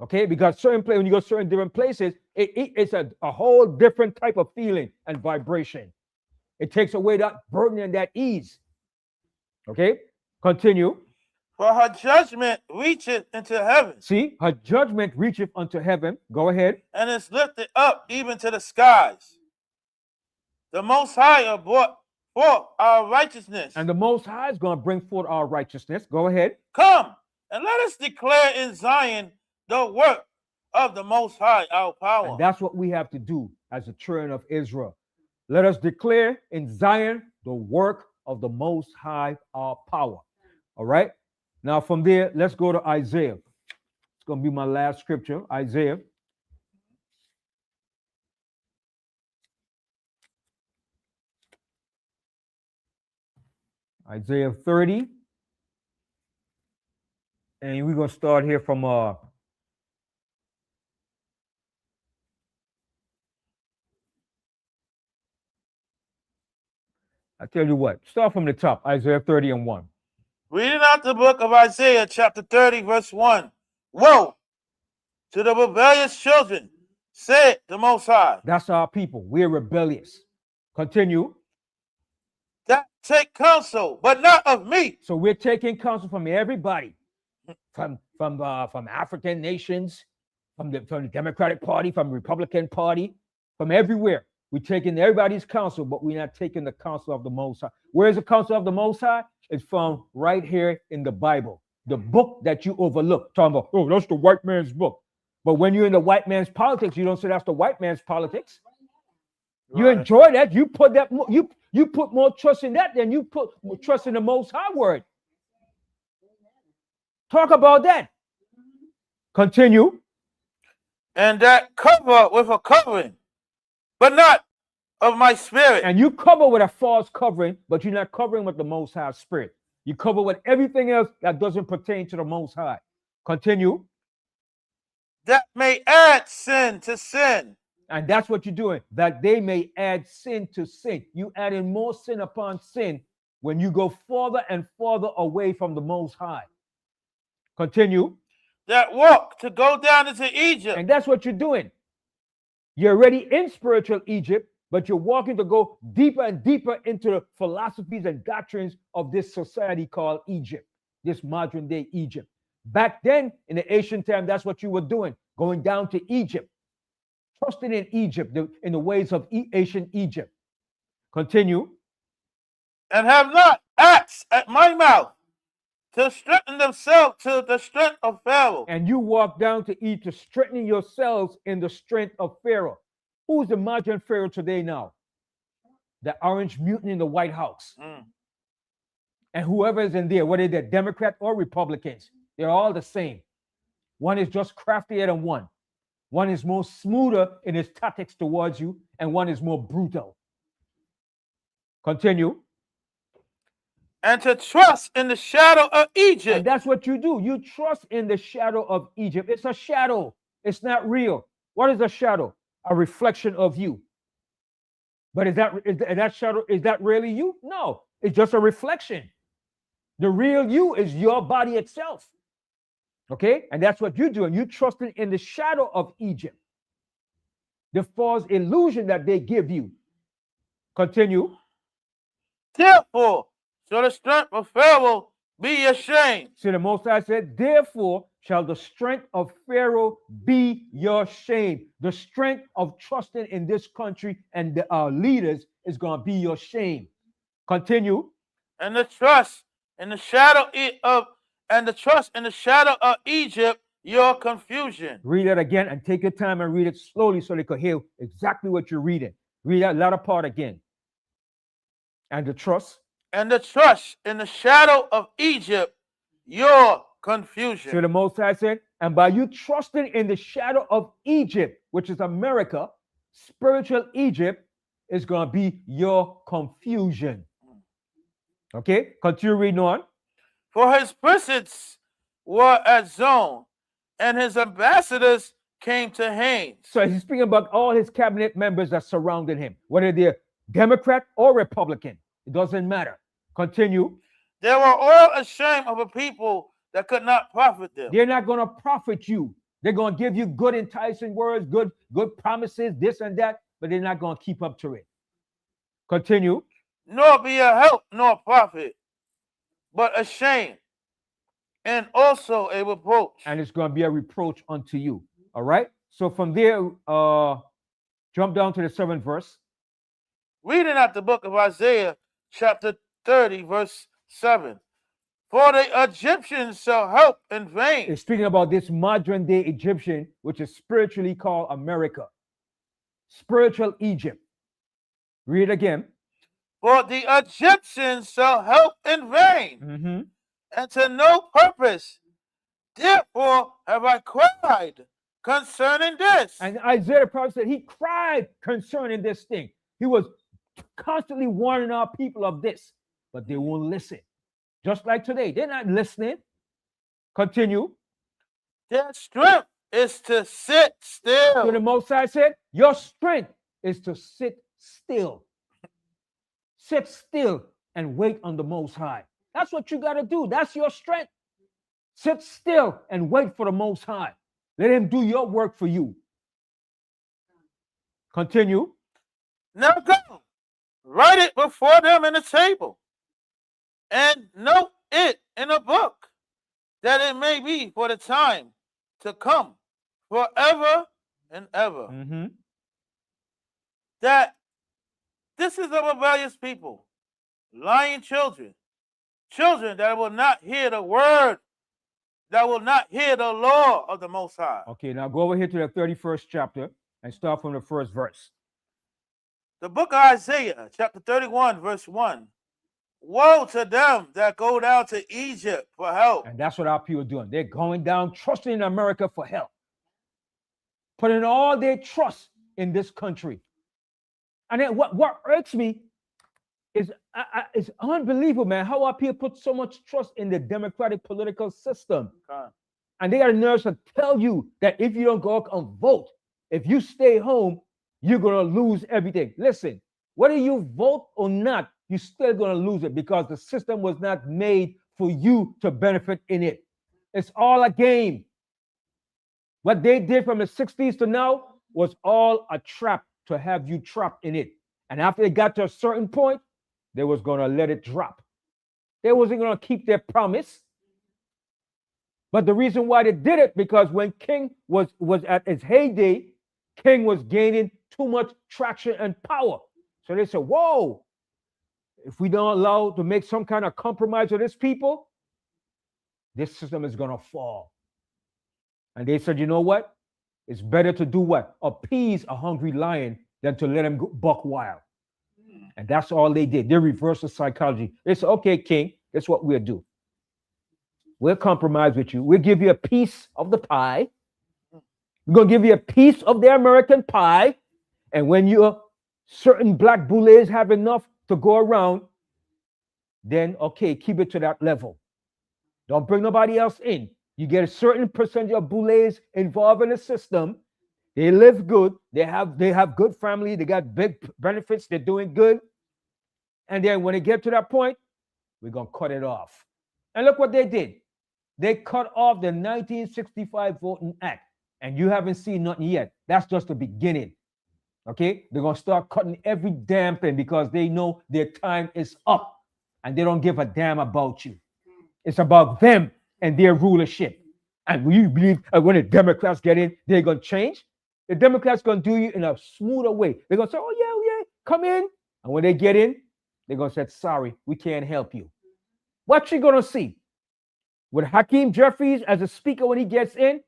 A: Okay? Because certain places, when you go to certain different places, it's a whole different type of feeling and vibration. It takes away that burden and that ease. Okay? Continue.
B: For her judgment reacheth into heaven.
A: See, her judgment reacheth unto heaven. Go ahead.
B: And is lifted up even to the skies. The Most High brought forth our righteousness.
A: And the Most High is going to bring forth our righteousness. Go ahead.
B: Come, and let us declare in Zion the work of the Most High, our power.
A: And that's what we have to do as the children of Israel. Let us declare in Zion the work of the Most High, our power. All right? Now, from there, let's go to Isaiah. It's going to be my last scripture, Isaiah. Isaiah 30. And we're going to start here from I tell you what, start from the top, Isaiah 30 and 1.
B: Reading out the book of Isaiah, chapter 30, verse 1. Woe to the rebellious children, said the Most High.
A: That's our people. We're rebellious. Continue.
B: That take counsel, but not of me.
A: So we're taking counsel from everybody, from African nations, from the Democratic Party, from the Republican Party, from everywhere. We're taking everybody's counsel, but we're not taking the counsel of the Most High. Where is the counsel of the Most High? It's found right here in the Bible, the book that you overlook. Talking about, oh, that's the white man's book. But when you're in the white man's politics, you don't say that's the white man's politics. Right. You enjoy that. You put that. You put more trust in that than you put trust in the Most High word. Talk about that. Continue.
B: And that cover with a covering, but not of my spirit.
A: And you cover with a false covering, but you're not covering with the Most High spirit. You cover with everything else that doesn't pertain to the Most High. Continue.
B: That may add sin to sin.
A: And that's what you're doing, that they may add sin to sin. You adding more sin upon sin when you go further and further away from the Most High. Continue.
B: That walk to go down into Egypt.
A: And that's what you're doing. You're already in spiritual Egypt, but you're walking to go deeper and deeper into the philosophies and doctrines of this society called Egypt, this modern day Egypt. Back then, in the ancient time, that's what you were doing, going down to Egypt, trusting in Egypt, in the ways of ancient Egypt. Continue.
B: And have not acts at my mouth to strengthen themselves to the strength of Pharaoh.
A: And you walk down to Egypt, strengthening yourselves in the strength of Pharaoh. Who's the modern Pharaoh today now? The orange mutant in the White House. And whoever is in there, whether they're Democrat or Republicans, they're all the same. One is just craftier than one. One is more smoother in his tactics towards you, and one is more brutal. Continue.
B: And to trust in the shadow of Egypt.
A: And that's what you do. You trust in the shadow of Egypt. It's a shadow. It's not real. What is a shadow? A reflection of you. But is that shadow, is that really you? No, it's just a reflection. The real you is your body itself. Okay? And that's what you're doing. You're trusting in the shadow of Egypt. The false illusion that they give you. Continue.
B: Therefore, shall the strength of Pharaoh be ashamed.
A: See, the Most High said, therefore shall the strength of Pharaoh be your shame. The strength of trusting in this country and our leaders is going to be your shame. Continue.
B: And the trust in the shadow of and the trust in the shadow of Egypt, your confusion.
A: Read it again and take your time and read it slowly so they could hear exactly what you're reading. Read that latter part again. And the trust.
B: And the trust in the shadow of Egypt, your
A: So
B: confusion.
A: the Most High said, and by you trusting in the shadow of Egypt, which is America, spiritual Egypt is going to be your confusion. Okay, continue reading on.
B: For his princes were at Zone, and his ambassadors came to Hanes.
A: So he's speaking about all his cabinet members that surrounded him, whether they're Democrat or Republican. It doesn't matter. Continue.
B: They were all ashamed of a people that could not profit them.
A: They're not going to profit you. They're going to give you good enticing words, good promises, this and that, but they're not going to keep up to it. Continue.
B: Nor be a help nor profit, but a shame, and also a reproach.
A: And it's going to be a reproach unto you. All right. So from there, jump down to the 7th verse.
B: Reading out the book of Isaiah, chapter 30, verse 7. For the Egyptians shall help in vain.
A: It's speaking about this modern day Egyptian, which is spiritually called America. Spiritual Egypt. Read again.
B: For the Egyptians shall help in vain, and to no purpose. Therefore have I cried concerning this.
A: And Isaiah the prophet said he cried concerning this thing. He was constantly warning our people of this, but they won't listen. Just like today, they're not listening. Continue.
B: Their strength is to sit still.
A: So the Most High said, your strength is to sit still. Sit still and wait on the Most High. That's what you got to do. That's your strength. Sit still and wait for the Most High. Let him do your work for you. Continue.
B: Now go, write it before them in the table, and note it in a book, that it may be for the time to come, forever and ever. That this is a rebellious people, lying children, children that will not hear the word, that will not hear the law of the Most High.
A: Okay, now go over here to the 31st chapter and start from the 1st verse.
B: The book of Isaiah, chapter 31, verse 1. Woe to them that go down to Egypt for help.
A: And that's what our people are doing. They're going down, trusting in America for help, putting all their trust in this country. And then what irks me is it's unbelievable, man, how our people put so much trust in the democratic political system. And they got a nerve to tell you that if you don't go out and vote, if you stay home, you're going to lose everything. Listen, whether you vote or not, you're still going to lose it because the system was not made for you to benefit in it. It's all a game. What they did from the 60s to now was all a trap to have you trapped in it. And after they got to a certain point, they was going to let it drop. They wasn't going to keep their promise. But the reason why they did it, because when King was at his heyday, King was gaining too much traction and power. So they said, whoa, if we don't allow to make some kind of compromise with this people, this system is going to fall. And they said, you know what? It's better to do what? Appease a hungry lion than to let him go buck wild. And that's all they did. They reversed the psychology. They said, okay, King, that's what we'll do. We'll compromise with you. We'll give you a piece of the pie. We're going to give you a piece of the American pie. And when your certain black boulets have enough to go around, then, okay, keep it to that level. Don't bring nobody else in. You get a certain percentage of boulets involved in the system. They live good. They have good family. They got big benefits. They're doing good. And then when they get to that point, we're going to cut it off. And look what they did. They cut off the 1965 Voting Act. And you haven't seen nothing yet. That's just the beginning. Okay? They're going to start cutting every damn thing because they know their time is up. And they don't give a damn about you. It's about them and their rulership. And will you believe when the Democrats get in, they're going to change? The Democrats going to do you in a smoother way. They're going to say, oh, yeah, come in. And when they get in, they're going to say, sorry, we can't help you. What you going to see? with Hakeem Jeffries as a speaker when he gets in,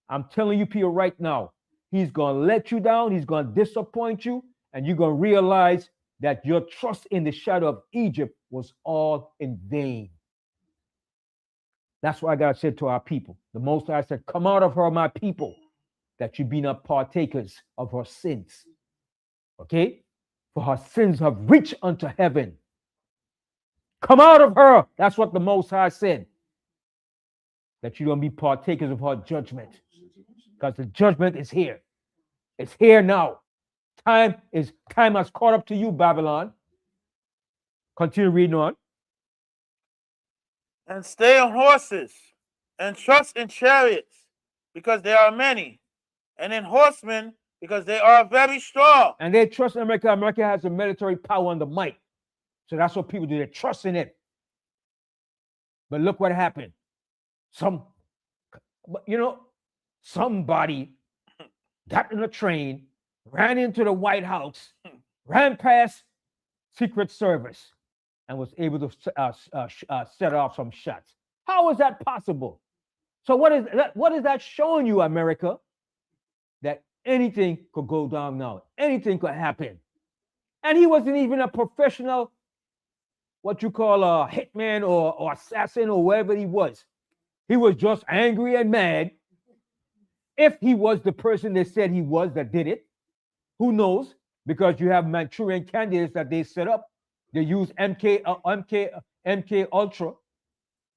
A: I'm telling you people right now, he's going to let you down. He's going to disappoint you. And you're going to realize that your trust in the shadow of Egypt was all in vain. That's why God said to our people, the Most High said, come out of her, my people, that you be not partakers of her sins. Okay? For her sins have reached unto heaven. Come out of her. That's what the Most High said. That you don't be partakers of her judgment. Because the judgment is here. It's here now. Time has caught up to you, Babylon. Continue reading on.
B: And stay on horses, and trust in chariots, because they are many, and in horsemen, because they are very strong.
A: And they trust in America. America has the military power and the might. So that's what people do. They trust in it. But look what happened. Somebody got in a train, ran into the White House, ran past Secret Service, and was able to set off some shots. How is that possible? So what is that showing you, America? That anything could go down now. Anything could happen. And he wasn't even a professional, what you call a hitman or assassin or whatever he was. He was just angry and mad. If he was the person they said he was that did it, who knows? Because you have Manchurian candidates that they set up. They use MK Ultra,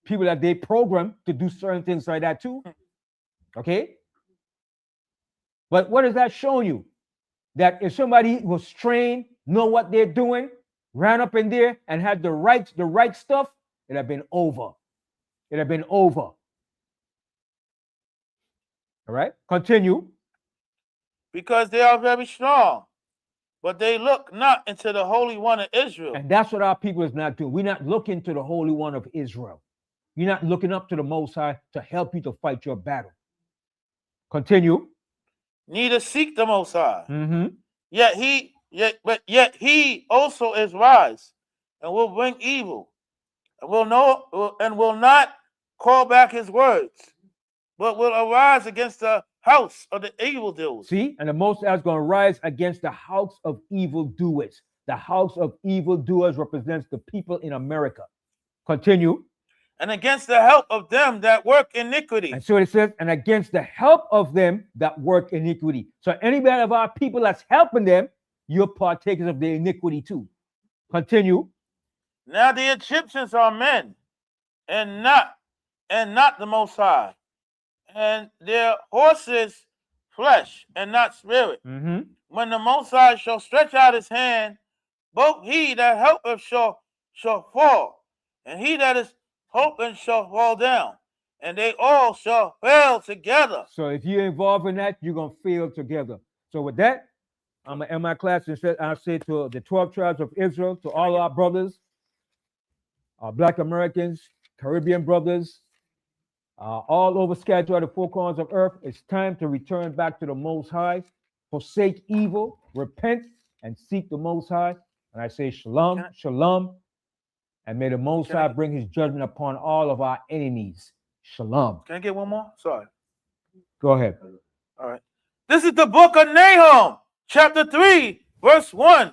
A: people that they program to do certain things like that too. Okay? But what is that showing you? That if somebody was trained, know what they're doing, ran up in there and had the right stuff, it'd have been over. It'd have been over. All right? Continue.
B: Because they are very strong, but they look not into the Holy One of Israel.
A: And that's what our people is not doing. We're not looking to the Holy One of Israel. You're not looking up to the Most High to help you to fight your battle. Continue.
B: Neither seek the Most High.
A: Mm-hmm.
B: Yet he also is wise, and will bring evil, and will not call back his words, but will arise against the house of the evildoers.
A: See, and the Most High is going to rise against the house of evildoers. The house of evildoers represents the people in America. Continue.
B: And against the help of them that work iniquity.
A: And so it says, and against the help of them that work iniquity. So anybody of our people that's helping them, you're partakers of their iniquity too. Continue.
B: Now the Egyptians are men, and not the Most High, and their horses flesh and not spirit.
A: Mm-hmm.
B: When the Most High shall stretch out his hand, both he that helpeth shall fall, and he that is hoping shall fall down, and they all shall fail together.
A: So if you're involved in that, you're going to fail together. So with that, I'm going to end my class and I'll say to the 12 tribes of Israel, to all our brothers, our Black Americans, Caribbean brothers, all over scattered throughout the four corners of earth, it's time to return back to the Most High, forsake evil, repent, and seek the Most High. And I say shalom, shalom, and may the Most High bring his judgment upon all of our enemies. Shalom.
B: Can I get one more? Sorry.
A: Go ahead.
B: All right. This is the book of Nahum, chapter 3, verse 1.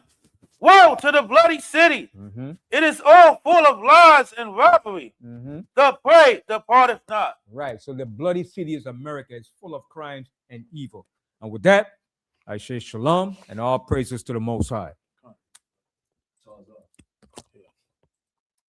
B: Woe to the bloody city.
A: Mm-hmm.
B: It is all full of lies and robbery.
A: Mm-hmm.
B: The prey departeth not.
A: Right. So the bloody city is America. It's full of crimes and evil. And with that, I say shalom and all praises to the Most High.